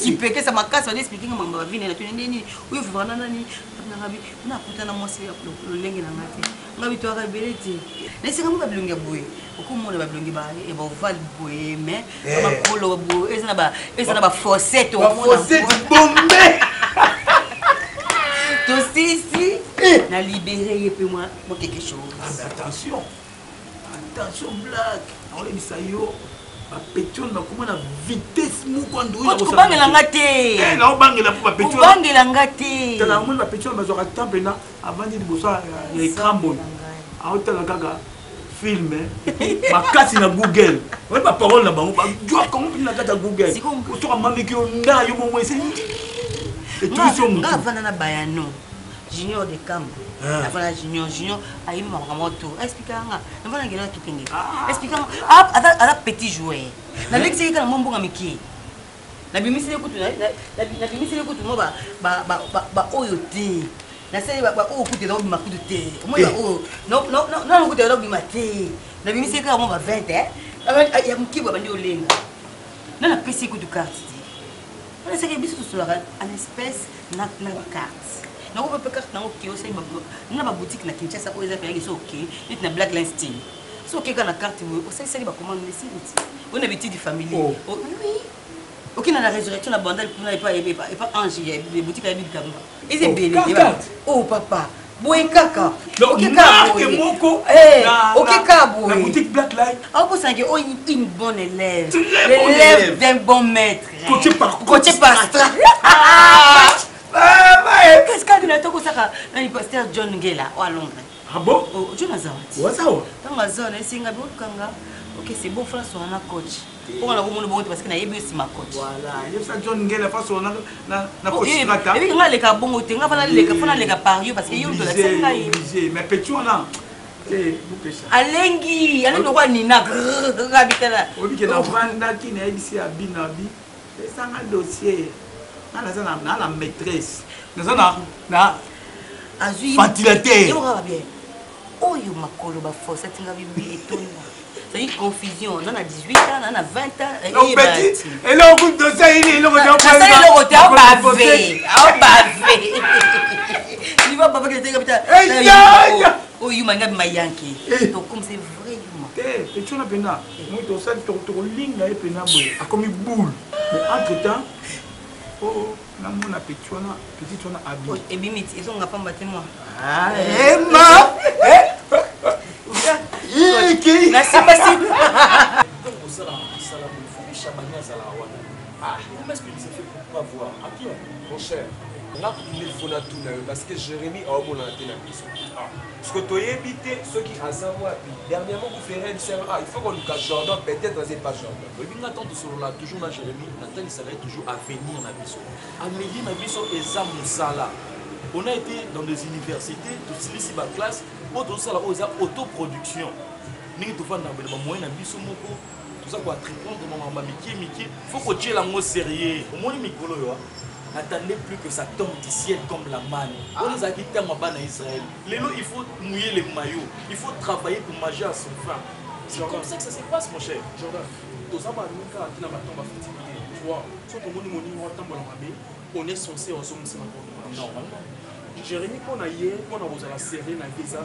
qui paye que ça m'a cassé on explique que mama vini na tuni nini uyo vivana nani na ngabi na kutana mwasi lo lengi na ngati ngabi to ka beleti na isinga mo ba bilongi boye okomona ba bilongi ba e ba oval boye mais ba kolo boye ezana ba fossette bombe to si na libéré et puis moi quelque chose attention blague on les bisayo ba pétion ba comment na vitesse moko ndo yo ko bangela ngate na bangela ba pétion bangela ngate tala mo ba pétion ba zo ka temple na avant de bossa ya écran bon a hôtel gaga film makasi na Google ouais ba parole na bango ba doit comment na kata Google ko to mami ki onda yo mo mwese et tout ça mon avant na bayano junior de camp avant junior ayi mamamoto expliquanga avant ngena kipenge expliquanga à petit joueur na lexi kana mombo ngamiki na bimisile kutu na bimisile kutu mo ba oyo te na sele ba o kutu na obima kutu te mo ya o no kutu na obima te na bimisile kana mo ba 20 ya mkibo bandi olenga na pesi kutu carte on sait que biso to sola en espèce na carte na ko pe carte na ko kio sai na ba boutique na Kinshasa ko eza pe ngi so okay nit na Black Line Steam so okay kana carte mo o sai sai ba commande les sites on habite de famille oui OK na la résurrection na bandal pour na pas ange les boutiques à Bible Kamba et c'est belé oh papa boy kaka OK kaka moko OK kabo la boutique Black Line on peut sentir oh une bonne élève l'élève d'un bon maître coaché par qu'est-ce qu'il a tout ça na pasteur John Ngela à Londres ah bon John Azawati wasawa tanga zone singa bokanga OK c'est beau France on a coach on a beaucoup de parce que na yebi aussi ma coach voilà il ça John Ngela face on na coach strata et puis ngale ka bongo te ngafana le ka pario parce que yo to la singa yi mais petit on a alengi kwa nina ngabitala obike na vanda ki na ebisi abinabi esanga dossier na la maîtresse na azui ventilateur yo va bien oyo makolo ba force tinga bibi etonda c'est une confusion on a 18 ans on a 20 ans et petit et là on coupe dossier il est là on bavé il va pas que tu capita oh you manga mayanki donc comme c'est vrai et tu na pena moi to ça to linga e pena boy a comme boule mais entre temps oh na mona petite on a habillé et bimiti ils ont pas battu moi ah Emma merci merci comment est-ce que ça fait pour pas voir mon cher il faut parce que Jérémy a au parce que tu as évité ceux qui ont savoir dernièrement vous ferez il faut qu'on nous cache Jordan peut-être dans pas Jordan on attend toujours na Jérémy Nathan il s'arrête toujours à venir na biso Amélie na biso eza musala on a été dans des universités tout ici ba classe auto sala autoproduction ningi to fanda ba moyen na biso moko tout ça quoi répondre maman miki faut que tu la mo sérieux au moins mikolo yo n'attendez plus que ça tombe du ciel comme la manne. On nous a quitté à Israël. Il faut mouiller les maillots. Il faut travailler pour manger à son faim. C'est comme ça que ça se passe, mon cher. Jordan, on est censé en somme normalement. Jérémy, on a hier, on a osé la serrer, on a fait ça,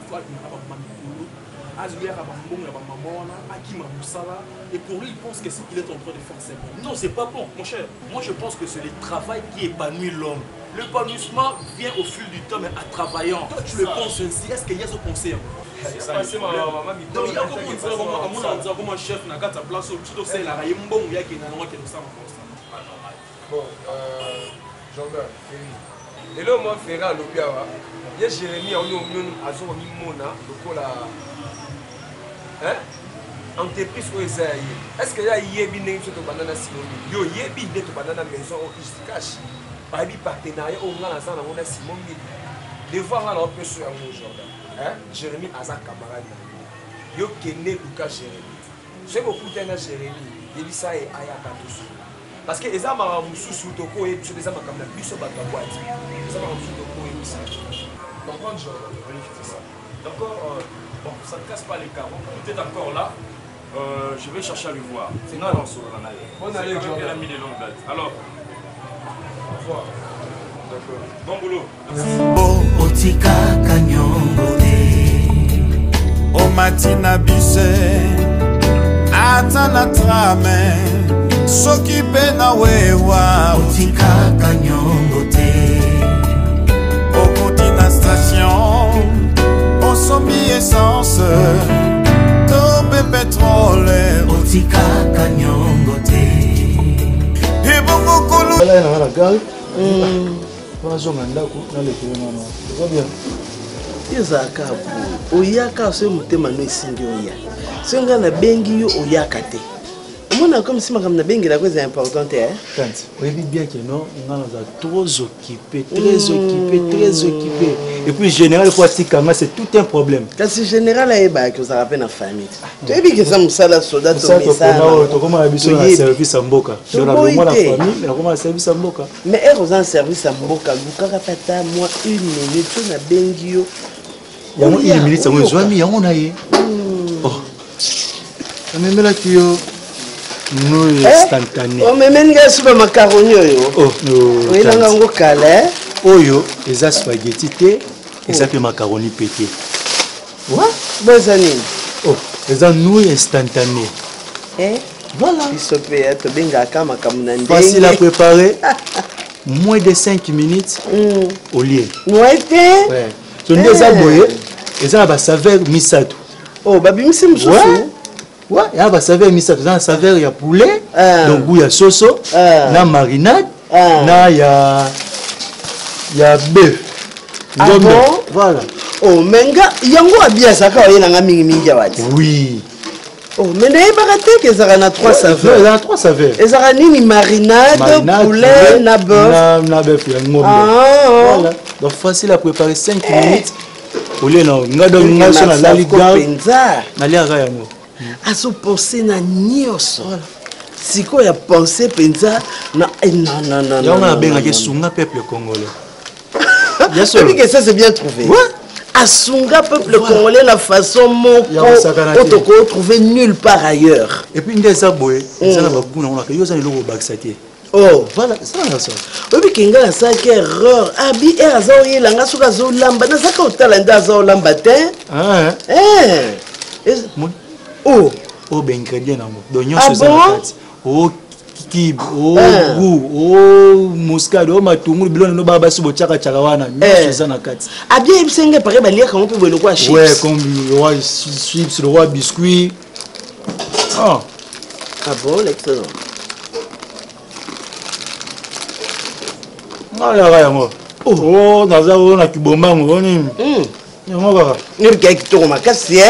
et pour lui il pense que ce qu'il est en train de faire c'est bon. Non, c'est pas bon, mon cher. Moi je pense que c'est le travail qui épanouit l'homme. L'épanouissement vient au fil du temps mais en travaillant. Toi tu le penses ainsi, est-ce qu'il y a ce conseil? C'est ça. Donc il y a comme un chef n'a qu'à ta place au tout c'est la rayon bon il y a qui n'a pas qui nous ça bon Jordan et là moi Ferra l'opiawa il y a Jérémy on a azon mona lokola hein entreprise oyo eza ya ye est ce que ya yebi ndenge biso tobanda na Simon yo yebi nde tobanda na maison oyo isikashi bayebi partenariat oyo nga naza nango na Simon Ngedi devoir nga na opeso yango Jordan Jérémy aza camarade na yo kende luka Jérémy soki okutani na Jérémy yebisa ye ayaka toso parce que eza makambo mosusu tokoyebi biso eza makambo na biso bato ya bwati eza makambo mosusu tokoyebisa comprendre Jordan c'est ça d'accord bon ça ne casse pas les carreaux peut-être encore là je vais chercher à lui voir. C'est non, non, bonne année, elle a mis les longues dates. Alors, au revoir. D'accord. Bon boulot. Otika kanyongote Omatina bise Atana trame Soki pena wewa Otika kanyongote Okotina station Osomi essence pétrole Otika kanyongote Ebongo kolo Là na la gare on zonga ndako na le télé non ça bien ezaka po oyaka so mutema no esingi oya so nga na bengi yo oyaka te omona comme si makam na bengi la cause importante quand on dit bien que non on a trop occupé et puis général quoi si kanga c'est tout un problème quand c'est général à eba que ça rappelle na famille tu es bien que ça musala soldat to mesa to comment la biso na service mboka sur la moi la famille mais comment la service mboka mais er aux service mboka lukaka pata moi une minute na bengi yo yango une minute ça mo zwami yango na ye oh même là qui yo no instantané o memenga suba macaroni yo oh no oyinanga ngo kala oyo eza spaghetti te eza pe macaroni pété ouais bozani oh eza nouilles instantané voilà biso pe to benga kama kamuna ndenge facile à préparer moins de 5 minutes au lieu ouais te ouais so ndeza boye eza na ba saveur misato oh babimisi mususu ouais il y a ba saveur misato eza na saveur ya poulet donc goût ya soso na marinade na ya bœuf. Ah bon? Voilà. Oh, menga, yango abiasaka oyelanga mingi mingi awati. Oui. Oh, mais n'est pas raté que ça a 3 saveurs. Il y a 3 saveurs. Et ça a ni marinade, poulet, na bœuf. Na bœuf, ya ngombe. Voilà. Donc facile à préparer 5 minutes. Ole na ngado ngaso na laliga. Na liaga yango. Aso penser na nyos. Voilà. Siko ya penser penza na non. Ya on a benga ke sunga peuple congolais. Bien sûr. Que ça c'est bien trouvé. Ouais. Asunga peuple congolais la façon moko otoko trouver nulle part ailleurs. Et puis ndeza boye, ça na bakuna on a que yo za loko baxaté. Oh, voilà, ça na ça. Obi kinga na ça que erreur. Abi erazo yelanga suka zo lamba na saka otala ndazo lamba te. Ah. Moi. Oh, ingrédient na mo. Donc nyonso za na kati. Oh kib, oh goût, oh muscade, oh matungulu bilona no baba subo chaka wana. Nyonso za na kati. Abi ebisenge pare balia ka mpe bolo kwa chips. Ouais, comme le roi chips, le roi biscuit. Ah. Ah bon, excellent. Voilà yango. Oh, naza ona kibombango oni. Yango kaka. Ni ka kitoko makasi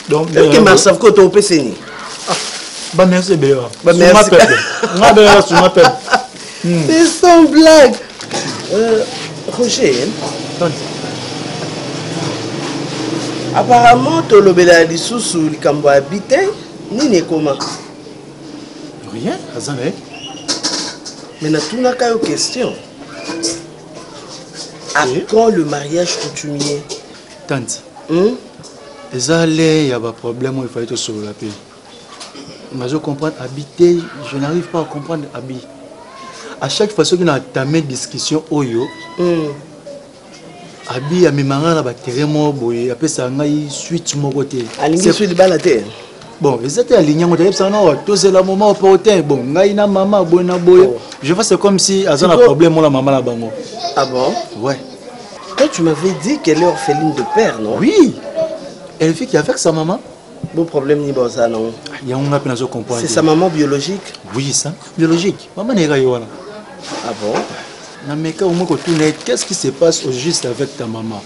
Donc que Marsav ko to peseni. Bah merci Béa. Bah merci. Nga Béa sur ma pelle. C'est sans blague. Roger. Apparemment to lobela lisusu likambo habité nini comment? Rien, azane. Mais na tuna ka yo question. À quand le mariage coutumier? Tante. Il y a un problème, il faut sur la paix. Mais je comprends habiter, je n'arrive pas à comprendre habit. À chaque fois qu'il y a une discussion, Oyo, habit à mes marins là, terrain boy, après ça, on a suite mon côté. C'est suite balade. Bon, ils étaient alignés, on dirait que ça non, tout c'est le moment opportun. Bon, na maman, bona boy. Je vois c'est comme si ils ont un problème la maman là-bas. Ah bon? Ouais. Toi, tu m'avais dit qu'elle est orpheline de père, non? Oui. Elle vit avec sa maman. Bon problème ni bon ça non. Il y a un appel à comprendre. C'est sa maman biologique? Oui, ça. Biologique. Maman n'est pas là. Ah bon? Qu'est-ce qui se passe au juste avec ta maman?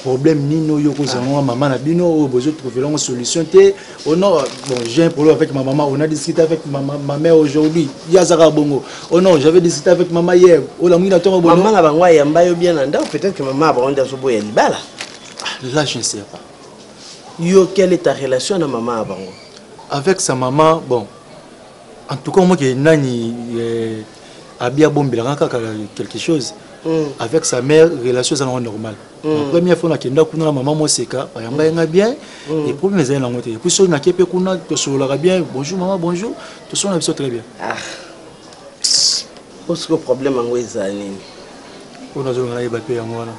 Problème nino yoko zango maman na bino besoin de trouver une solution té on a bon j'ai un problème avec ma maman on a discuté avec ma mère aujourd'hui yazaka bongo oh non j'avais discuté avec maman hier oh la mwina to bongo maman na bango yamba yo bien nda peut-être que maman ba onda sobo ya libala là je ne sais pas yo quelle est ta relation na maman bango avec sa maman bon en tout cas moi que nani abia bombela quelque chose avec sa mère relation ça normal la première fois nakenda kuna na maman moseka bayamba yenga bien et problème les lango te puis so na kepe kuna to solola bien bonjour maman bonjour to so na biso très bien parce que problème ngo ezani on a zona yeba pe yango wana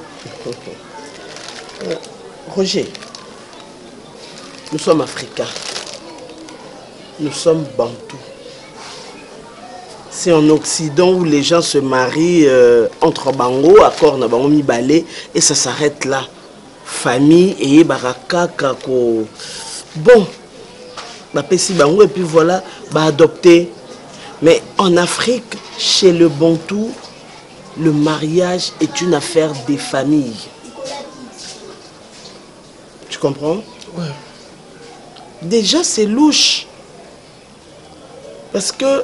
Roger nous sommes africains nous sommes bantous. C'est en Occident où les gens se marient entre bango, accord na bango mi balé, et ça s'arrête là. Famille et baraka kako. Bon, bah pesi bango et puis voilà, bah adopter. Mais en Afrique, chez le Bantou, le mariage est une affaire des familles. Tu comprends? Ouais. Déjà c'est louche. Parce que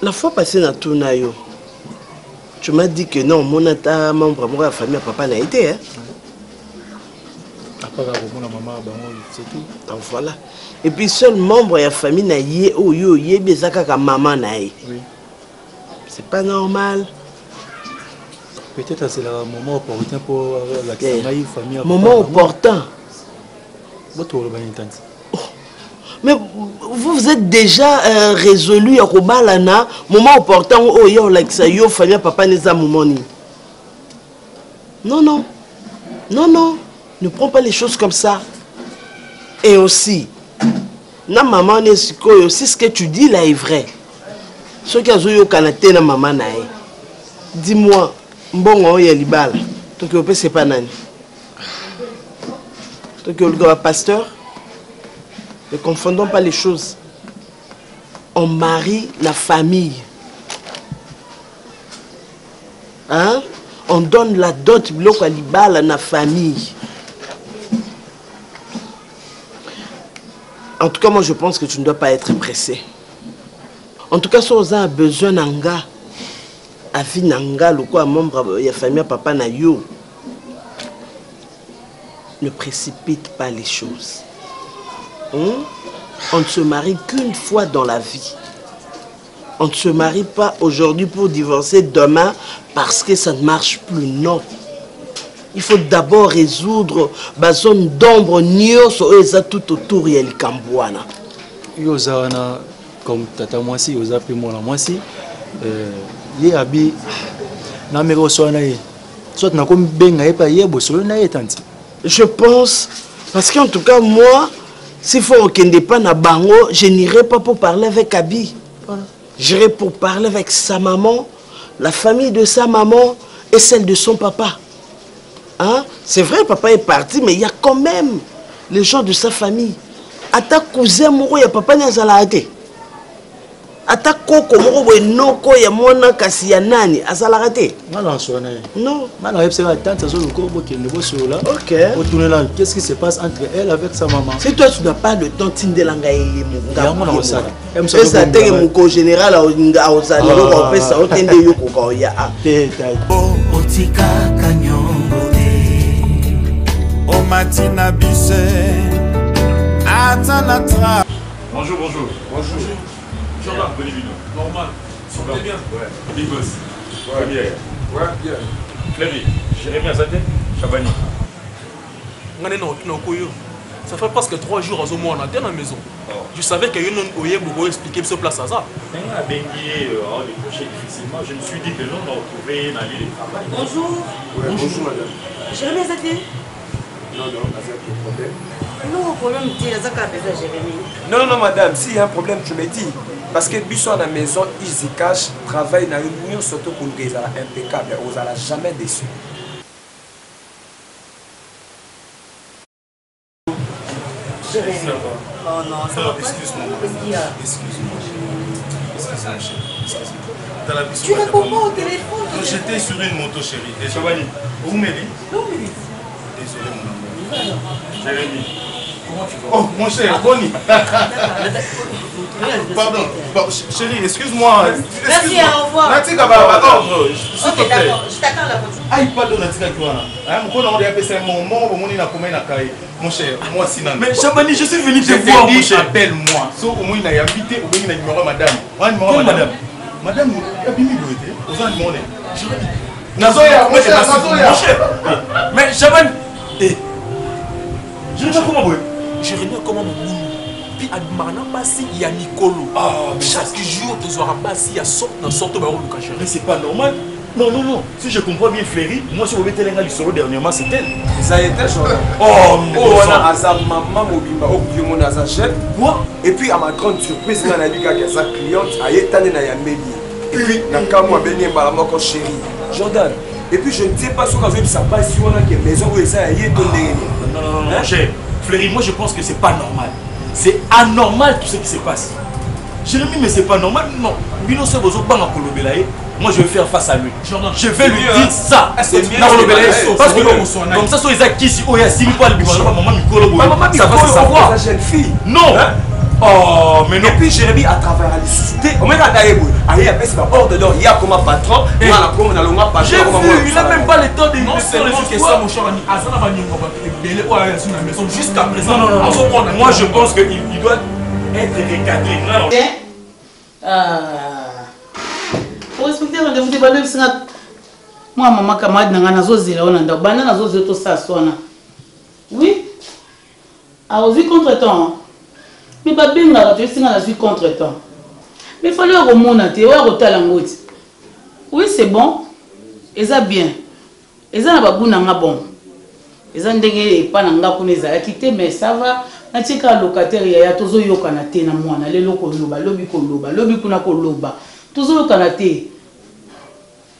la fois passée dans ton ayo, tu m'as dit que non, mon ata membre de la famille, papa n'a été. Hein? C'est tout. Donc voilà. Et puis seul membre de la famille n'a yé, oh yo, yé, bezaka ka maman n'a yé. Oui. C'est pas normal. Peut-être que c'est le moment opportun pour la famille. Moment opportun. Mais vous êtes déjà résolu à Robalana, moment opportun où il y a la famille papa n'est pas moment. Non, non. Non, non. Ne prends pas les choses comme ça. Et aussi, na maman n'est aussi ce que tu dis là est vrai. Ce qui a joué au Canada, na maman nae. Dis-moi, bon, il y a libal. Donc c'est pas nani. Donc le pasteur. Ne confondons pas les choses. On marie la famille. Hein? On donne la dot bloc à l'ibal à la famille. En tout cas, moi je pense que tu ne dois pas être pressé. En tout cas, si on a besoin d'anga, à vie d'anga, le quoi membre de la famille, papa na yo, ne précipite pas les choses. On ne se marie qu'une fois dans la vie. On ne se marie pas aujourd'hui pour divorcer demain parce que ça ne marche plus. Non. Il faut d'abord résoudre la zone d'ombre tout autour de l'Ikambouana. Yozawana, comme tata moi si, yoza puis moi moi si, yé abi, na mero soana yé. Soit na comme benga yé pa yé bosolo na yé tanti. Je pense, parce qu'en tout cas moi, s'il faut qu'il n'y ait pas na bango, je n'irai pas pour parler avec Abi. Voilà. J'irai pour parler avec sa maman, la famille de sa maman et celle de son papa. Hein? C'est vrai, papa est parti, mais il y a quand même les gens de sa famille. À ta cousin, il y a papa n'a pas été. À ta coco, il y a mon kasi ya nani, azala raté. Non. Ok. Qu'est-ce qui se passe entre elle avec sa maman? Si toi tu n'as pas le temps, Tindelanga et mon général a bonjour, bonjour. Bonjour. Normal. Sortez bien. Ouais. Big boss. Ouais. Bien. Ouais, bien. Flavie. Jérémy Azate. Chabani. Ça fait presque 3 jours à Zomo, on était dans la maison. Je savais qu'il y a une oye pour expliquer ce place à ça. Je me suis dit que l'on va retrouver dans l'île de travail. Bonjour. Ouais, bonjour madame. Jérémy Azate. Non, Azate, problème. Non, problème, tu as besoin Jérémy. Non, madame, s'il y a un problème, tu me dis. Parce que Bisson à la maison, ils y cachent, travaillent dans une union, surtout pour nous, ils sont impeccables, ils n'ont jamais déçu. Oh non, ça va pas. Excuse-moi. Tu réponds pas au téléphone. J'étais sur une moto, chérie. Et Giovanni, où m'est-il? Désolé, mon amour. Jérémy. Comment tu vas? Oh, mon cher, Bonnie. Pardon, chérie, excuse-moi. Merci, au revoir. Natika, s'il te plaît. D'accord, je t'attends là. Aïe, pardon, Natika, tu vois. On a appelé un moment, on a commandé la caille. Mon cher, moi, sinon. Mais Chabani, je suis venu te voir, mon cher. Appelle-moi. Sauf au moins, il a invité, au moins, il a numéro madame. Madame. Madame, il y a bien mis le aux gens du monde. Nazoya, mon cher. Mais Chabani, je ne sais pas comment, Jérémy, comment mon monde. Puis à Marna Bassi, il y a Nicolo. Chaque jour, tu auras Bassi, il y a sorte dans sorte de Baron Lucas. Mais c'est pas normal. Non. Si je comprends bien, Fléry, moi, si vous mettez l'un du solo dernièrement, c'est elle. Ça a été chaud. Oh, on a Asa maman mobimba, au plus mon Asa chef. Quoi? Et puis à ma grande surprise, on a dit que sa cliente a été na Yameli. Et puis, dans le cas où on a mon chéri, Jordan. Et puis je ne sais pas ce qu'on a ça passe si on a une maison où ça a été donné. Non, mon cher. Fléry, moi je pense que c'est pas normal. C'est anormal tout ce qui se passe. Jérémy, mais c'est pas normal. Non. Moi je vais faire face à lui. Je vais lui dire ça. C'est mieux. Parce que comme ça, soit ils acquis, il y a 6 fois le maman Mikolo. Ça va se savoir. La jeune fille. Non. Oh, mais non. Et puis Jérémy, à travers la société, on met la taille. Allez, après, c'est hors de l'or. Il y a comme un patron. J'ai vu, il n'a même pas le temps de. Non seulement que ça, mon cher ami, jusqu'à présent. Non. Moi, je pense qu'il doit être recadré. Pour respecter le rendez-vous de Balou, moi, maman, camarade, n'a pas zéro, on a un banane, on a zéro, tout ça, oui. Alors, vu contre-temps. Mais pas bien, tu sais, on a vu contre-temps. Mais il fallait remonter, oui, c'est bon. Et ça bien. Et ça n'a pas bon. Et ça n'a pas quitté, mais ça va. Il y a un locataire, il y a toujours un canapé dans moi. Il y a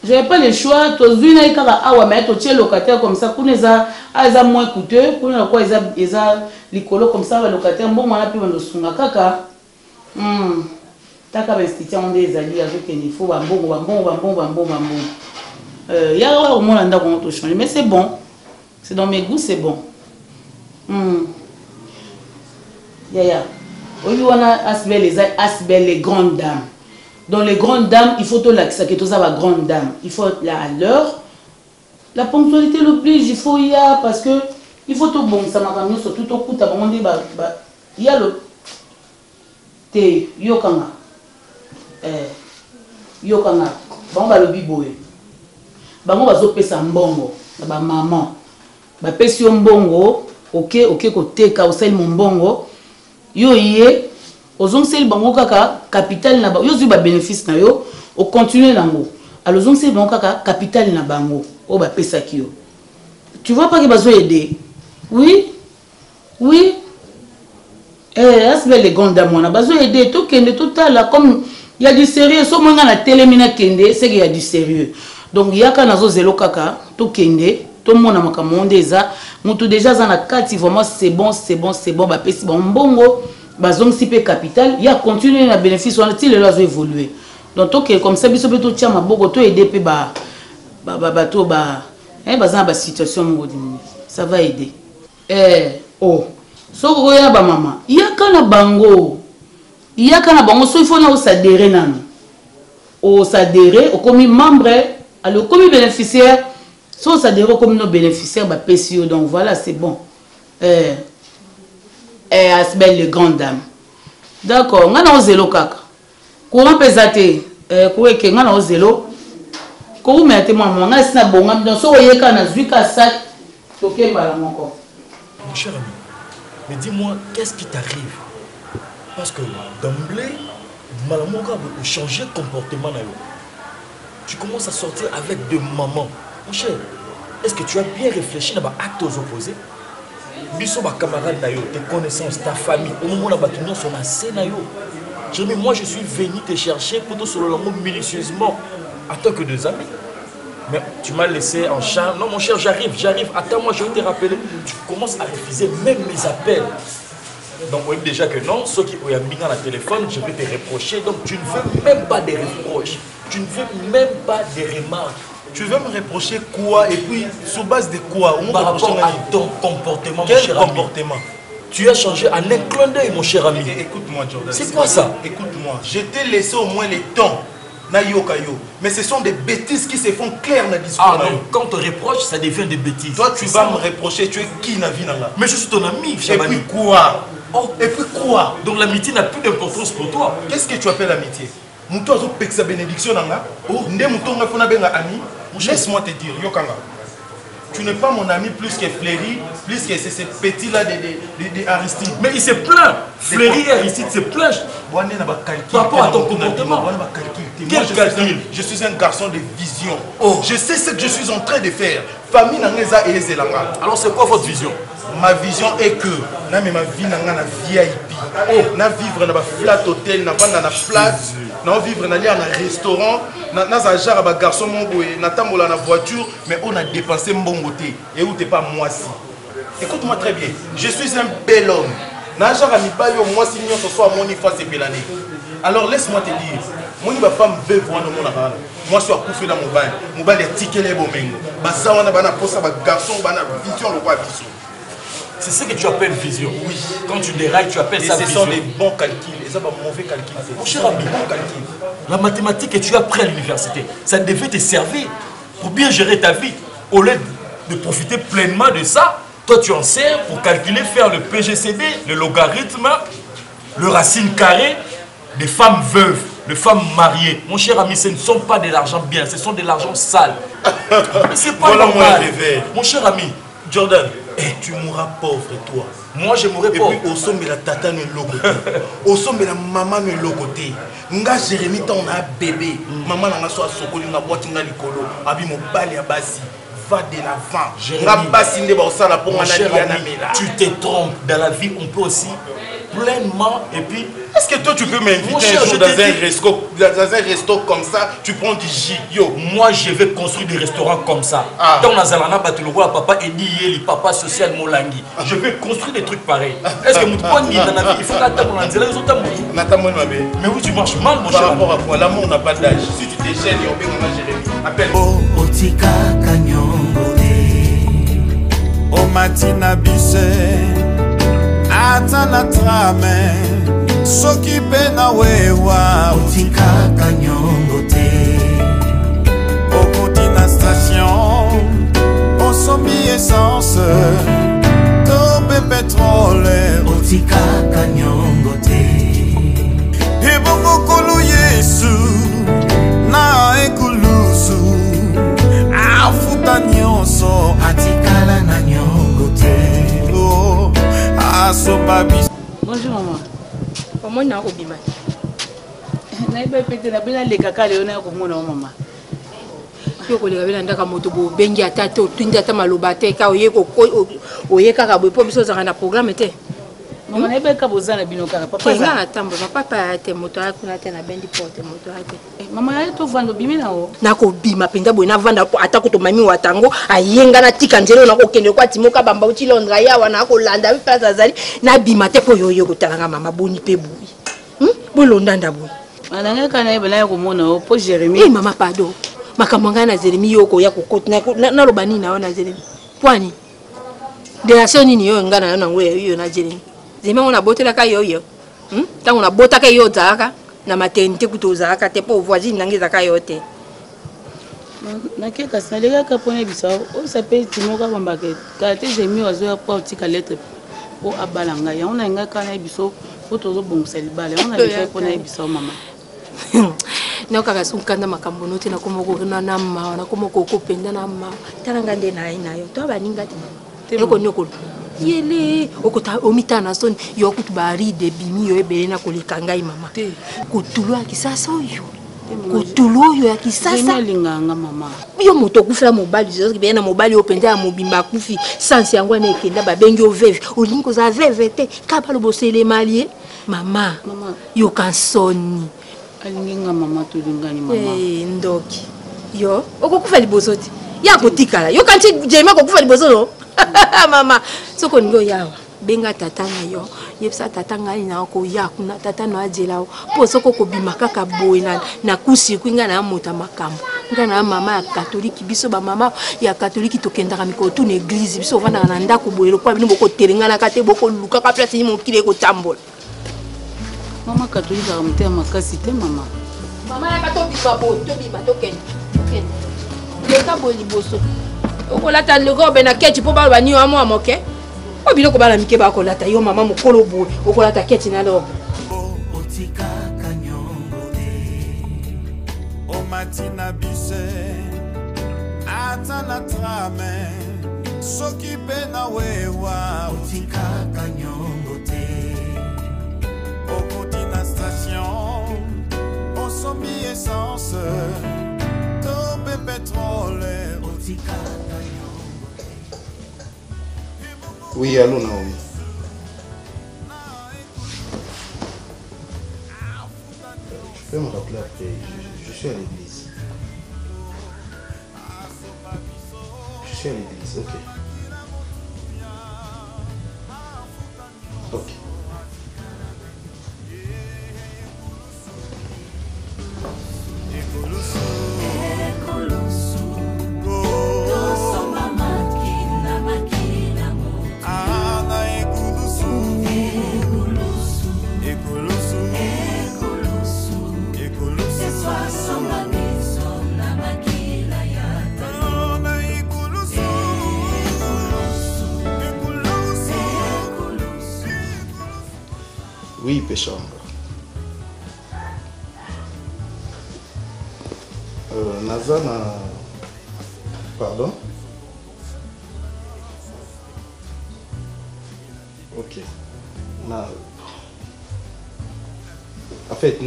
je n'avais pas le choix. Tu as mais tu es locataire comme ça. Tu as moins coûteux. Tu as l'écolo comme ça. Locataire, bon, on a pu me kaka. Taka institution des alliés avec il faut bon. Il y a au moins un d'accord on changer, mais c'est bon. C'est dans mes goûts, c'est bon. On a les grandes dames. Dans les grandes dames, il faut tout l'accès que tout ça va grande dame. Il faut être là à l'heure. La ponctualité l'oblige, il faut y aller parce que il faut tout bon. Ça m'a ramené sur tout au coup. Il y a le thé, yokanga. Yokanga. Bon, le biboé. Bango va zoper sa mbongo. Ba maman. Ba pesi mbongo. Ok, côté ka osel mon mbongo. Yo yé. Ozongse bango kaka capital na ba yo zu ba bénéfice na yo o continuer nango alors ozongse bango kaka capital na bango o ba pesa ki yo tu vois pas que bazo aider oui asbe les grands dames na bazo aider to kende total comme il y a du sérieux so monga na télémina kende c'est qu'il y a du sérieux donc yaka nazo zelo kaka to kende to mona makamonde eza mutu déjà za na kati vraiment c'est bon ba pesi bon mbongo bazong si pe capital il y a continuer na bénéfice on a il les évoluer donc ok comme ça biso beto tia maboko to aider pe ba bazana ba situation modini ça va aider so ko ya ba mama il y a kana bango so il faut na s'adhérer nanu s'adhérer au comme membre alors comme bénéficiaire so s'adhérer comme nos bénéficiaires ba PCO donc voilà c'est bon asbel les grandes dames d'accord ngana ozelo kaka courant pesate kuweke ngana ozelo ko umete mama ngana sina bonga donc so oyeka na zwika sa tokemba la moko. Mon cher ami, mais dis-moi qu'est-ce qui t'arrive parce que d'emblée malamoka a changé de comportement na yo. Tu commences à sortir avec de maman. Mon cher, est-ce que tu as bien réfléchi à actes aux opposés? Biso ba camarade na yo, tes connaissances, ta famille, au moment où la bâtiment sont la scène yo. Jérémy, moi je suis venu te chercher pour te solo l'amour minutieusement en tant que deux amis. Mais tu m'as laissé en charme. Non mon cher, j'arrive. Attends-moi, je vais te rappeler. Tu commences à refuser même mes appels. Donc, on dit déjà que non, ceux qui ont mis dans le téléphone, je vais te reprocher. Donc, tu ne veux même pas des reproches. Tu ne veux même pas des remarques. Tu veux me reprocher quoi? Et puis, sur base de quoi? Par rapport à ton comportement, mon cher cher comportement ami. Tu as changé en un clin d'œil, mon cher ami. Écoute-moi, Jordan. C'est quoi ça? Écoute-moi. Je t'ai laissé au moins les temps. Mais ce sont des bêtises qui se font claires dans le discours. Ah non, quand on te reproche, ça devient des bêtises. Toi, tu vas me reprocher, tu es qui dans la vie? Mais je suis ton ami, Et puis quoi? Et puis quoi? Donc l'amitié n'a plus d'importance pour toi. Qu'est-ce que tu appelles amitié? Mouto azo peksa bénédiction nanga. Nde mouto nga fona benga ami. Laisse-moi te dire, Yokanga. Tu n'es pas mon ami plus que Fleury, plus que ces petits-là de Aristide. Mais il se plaint. Fleury et Aristide se plaignent. Par rapport à ton comportement. Quel calcul? Je suis un garçon de vision. Je sais ce que je suis en train de faire. Famille Nangeza et Zelanga. Alors c'est quoi votre vision? Ma vision est que na ma vie na VIP. Na vivre dans un flat hotel, na vendre na place, na vivre dans un restaurant, na za genre ba garçon mongo na tambola na voiture, mais on a dépensé mbongoté et où t'es pas moi si. Écoute-moi très bien. Je suis un bel homme. Na genre ami ba yo moi si nyon ce soit moni face pelane. Alors laisse-moi te dire, moni ba femme veut voir no mona bana. Moi je suis accouché dans mon bain. Mon bain est ticket les bomengo. Ba ça wana bana posa ba garçon bana vision le roi biso. C'est ce que tu appelles vision. Oui. Quand tu dérailles, tu appelles ça vision. Ce sont des bons calculs. Et ça va mauvais calcul. Mon cher ami, bon calcul. La mathématique que tu as appris à l'université, ça devait te servir pour bien gérer ta vie. Au lieu de profiter pleinement de ça, toi tu en sers pour calculer, faire le PGCD, le logarithme, le racine carré des femmes veuves, des femmes mariées. Mon cher ami, ce ne sont pas de l'argent bien, ce sont de l'argent sale. C'est pas voilà normal. Mon cher ami, Jordan. Et tu mourras pauvre, toi. Moi, je mourrai pauvre. Et puis, au sommet de la tata ne logoté. Au sommet de la maman ne logoté. Nga Jérémy, ton a bébé. Maman n'a pas sokoli, n'a boîte n'a likolo. Abi mon balé à basi. Va de l'avant. Jérémy, mon cher ami, tu te trompes. Dans la vie, on peut aussi pleinement et puis... Est-ce que toi tu peux m'inviter un jour dans un resto comme ça, tu prends du jus? Yo, moi je vais construire des restaurants comme ça. Dans la Zalana, papa Edi, papa social Molangi. Je vais construire des trucs pareils. Est-ce que mon point dans la vie, il faut l'attendre dans les autres mais oui, tu marches mal, mon cher. Par rapport à quoi? L'amour n'a pas d'âge. Si tu déchaînes, on peut en Jérémy. Appelle. Otika Kanyongode. O matina bise. Atana trame. Soki pena wewa. Otika Kanyongote. Okoti na station. Osomi essence. Tobe pétrole. Otika Kanyongote. Ebongo kolo Yesu. Na ekulusu. Afuta nyonso. Atikala na nyongote. Oh. Aso babi. Bonjour maman. Comment on a obima? Naïba pété na bina les caca léona comme mon maman. Yo ko le kabela ndaka moto bo bengi atata otunda ta maloba te ka oyeka ka bo po biso za na programme te. Maman naïba ka bozana bino kaka papa za na tambo papa te moto akuna te na bendi porte moto ate. Maman ya to vando bimi na o. Na ko bima penda bo na vanda atako to mami watango ayenga na tika nzelo na ko kende kwa timoka bamba uti Londra ya wana ko landa bi place azali na bima te po yoyo ko talanga mama boni pe bui. Bo londa ndabo. Malanga kana ibe na ko mona o po Jérémy. Eh mama pardon. Makamanga na Jérémy yoko ya kokoti na lobani na ona Jérémy. Pwani. De la soni ni yo ngana na ngwe yo na Jérémy. Zema ona botela ka yo. Tango na bota ka yo zaka na maternité kutoza te po voisine nangeza ka yo te. Na ke ka salega ka pone bisa o sape timoka bambake. Ka te Jérémy ozo ya po tika lettre po abalanga ya ona nga kana biso po tozo bongisa libale ona le po na biso mama. Na kaka sunkanda makambo noti na komoko na nama na komoko kopenda na ma taranga nde na yo to baninga te yoko nyoko yele okota omita na son yokutu bari de bimi yo ebele na kolikanga mama kutulu ya kisasa oyo kutulu oyo ya kisasa linganga mama yo moto kufela mobali zo ki bena mobali openda ya mobimba kufi sans yango na ekenda babengi o veve olingo za veve te kabalo bosele malie mama yo kansoni alinga mama to lingani mama ndoki yo okokufa liboso ti ya kotikala yo kanti Jérémy okokufa liboso no mama soko ngo yawa benga tata na yo yebisa tata ngai na ko ya kuna tata no ajela po soko ko bimaka ka boy na kusi kwinga na mota makambo ngana mama ya catholique biso ba mama ya catholique to kendaka miko tu na église biso vanda na ndako boyelo kwa bino boko terenga na kate boko luka ka place ni mo kile ko tambola mama catholique a mte makasi te mama ya kato biso bo to biba to ken le ka bo liboso okolata le robe na kechi po ba ni wa mo amoke o bino ko bala mike ba ko lata yo mama mokolo bo okolata kechi na robe otika kanyongo o matina bise atana trame soki pena wewa otika kanyongo te okoti na station osomi essence tope pétrole otika kanyongo. Oui, allô Naomi. Tu peux me rappeler après, je suis à l'église. Je suis à l'église, ok. Ok. Oui, Péchamba. Nazana. Pardon? Ok. En fait,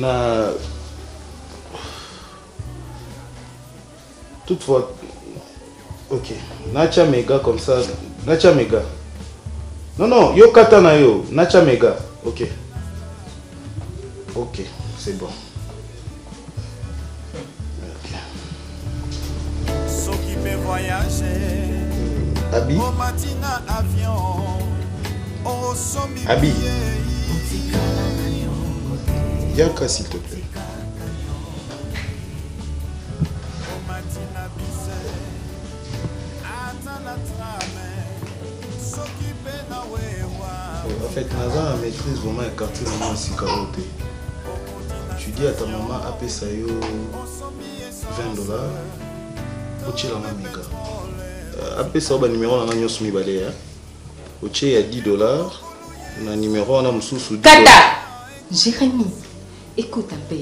toutefois. Ok. Nacha Mega comme ça. Nacha Mega. Non, yo katana yo. Nacha Mega. Ok. Ok, c'est bon. Ok. Abi. Abi. Yaka, s'il te plaît. En fait, Naza maîtrise vraiment un quartier vraiment si caroté. Tu dis à ta maman, appelle ça yo $20. Oche la mamiga. Appelle ça au numéro na nyo sumi balé. Oche ya $10. Na numéro na mususu $10. Kata! Jérémy, écoute un peu.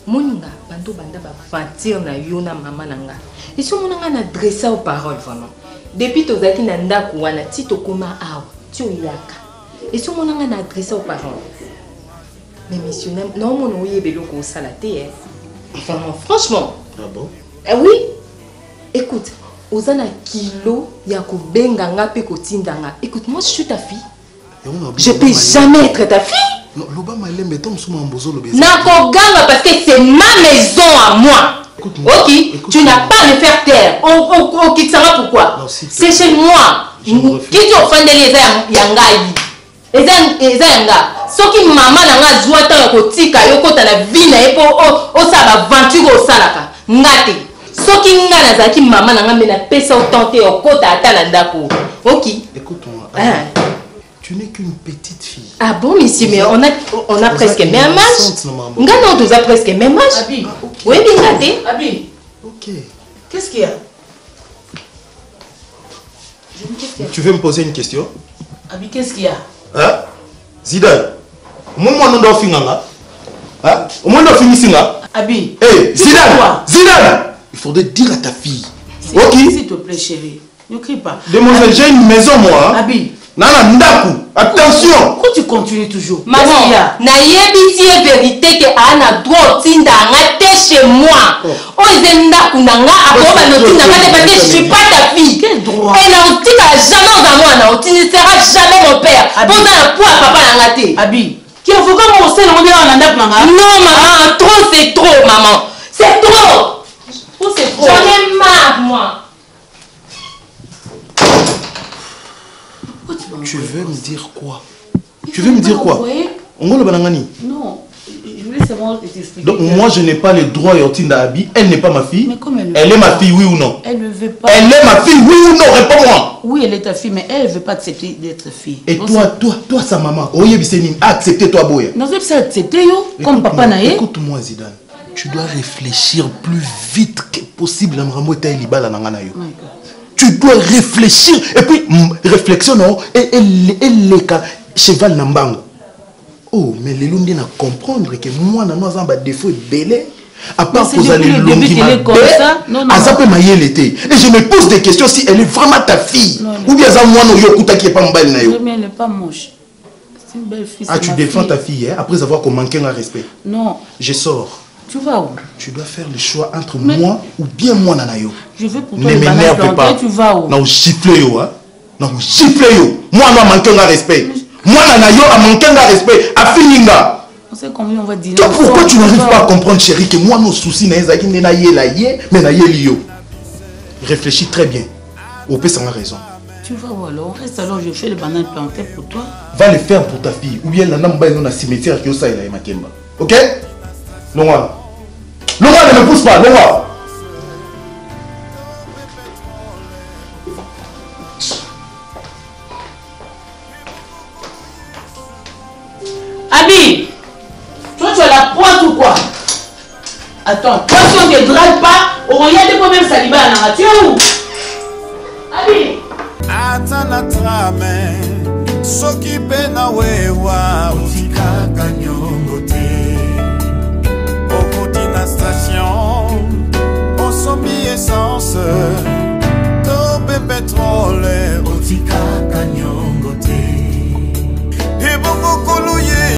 Moninga, bando banda ba fantir na yo na maman nanga. Et si mon na adressé aux paroles vraiment. Depuis to zaki na ndaku wana ti to koma awa, ti oyaka. Et si mon na adressé aux paroles. Mais monsieur, non, mon ouïe est bello au salaté. Franchement. Ah bon? Oui. Écoute, Ozana kilo yako benganga pe kotindanga. Écoute, moi je suis ta fille. Je peux jamais être ta fille. Non, l'Obama il est mettant sous mon bozo le baiser. Nakoganga parce que c'est ma maison à moi. Ok, tu n'as pas à me faire taire. On quitte ça pourquoi? C'est chez moi. Qui tu offres les yangai? Eza yanga. Soki maman nanga zwata ya kotika yokota na vie na epo o sala aventure o salaka ngate soki nga nazaki maman nanga mena pesa o tenter okota ata na ndako. OK. Écoute-moi. Tu n'es qu'une petite fille. Ah bon monsieur, mais on a presque même âge. Nga non, tu as presque même âge. Abi. Oui, bien gâté. Abi. OK. Qu'est-ce qu'il y a? Tu veux me poser une question? Abi, qu'est-ce qu'il y a? Hein? Zidane. Moi non doit finir là. Hein? Au moins doit finir là. Abi. Hey, Zidane. Zidane. Il faudrait dire à ta fille. OK? S'il te plaît chérie. Ne crie pas. Demoiselle, j'ai une maison moi. Abi. Nana ndaku. Attention. Pourquoi tu continues toujours? Maman, na yebisi vérité que ana droit tinda ngate chez moi. Oh zenda kunanga akoba no tinda ngate parce que je suis pas ta fille. Quel droit? Et na otika jamais dans moi na, tu ne seras jamais mon père. Pour na pour papa na ngate. Abi. Qui avocat mon sel on est en ndaku nanga? Non maman, trop c'est trop maman. C'est trop. Trop c'est trop. J'en ai marre moi. Pourquoi Tu veux me dire quoi? Tu veux me dire quoi? Ongolo banangani? Non, je voulais seulement t'expliquer. Donc moi je n'ai pas le droit Yortinda Abi, elle n'est pas ma fille. Mais comme elle est ma fille, oui ou non? Elle ne veut pas. Elle est ma fille, oui ou non? Réponds-moi. Oui, elle est ta fille, mais elle ne veut pas accepter d'être fille. Et toi, sa maman, Oye Bisenim, a accepté toi, Boya. Non, c'est pas accepté, yo, comme papa naïe. Écoute-moi, Zidane. Tu dois réfléchir plus vite que possible. Tu dois réfléchir. Et puis, réflexion, non, et les cas, cheval Nambango. Oh, mais les Lumbi n'a comprendre que moi, nous avons des défauts belés. À part que vous allez le comme ça, non, non. Et je me pose des questions si elle est vraiment ta fille. Ou bien ça, moi, qui est pas mon belle. Mais elle n'est pas moche. C'est une belle fille. Ah, tu défends ta fille, hein, après avoir manqué un respect. Non. Je sors. Tu vas où? Tu dois faire le choix entre moi ou bien moi, Nanayo. Je veux pour toi ne m'énerve pas. Tu vas où? Non, gifle yo, hein. Non, gifle yo. Moi, on a manqué un respect. Moi, Nanayo a manqué un respect. A Fininga. On sait combien on va dire. Pourquoi tu n'arrives pas à comprendre, chérie, que moi, nos soucis, réfléchis très bien. Au pire, ça a raison. Tu vas où alors? Reste alors, je fais les bananes plantées pour toi. Va le faire pour ta fille. Ou bien, la namba est dans la cimetière qui est au Saïla et Makemba. Ok? Noa. Noa, ne me pousse pas, Noa. Abi, toi tu as la pointe ou quoi? Attends, toi si on ne te drague pas, on regarde des problèmes saliba à la nature ou? Abi. Atana trame, soki penawe.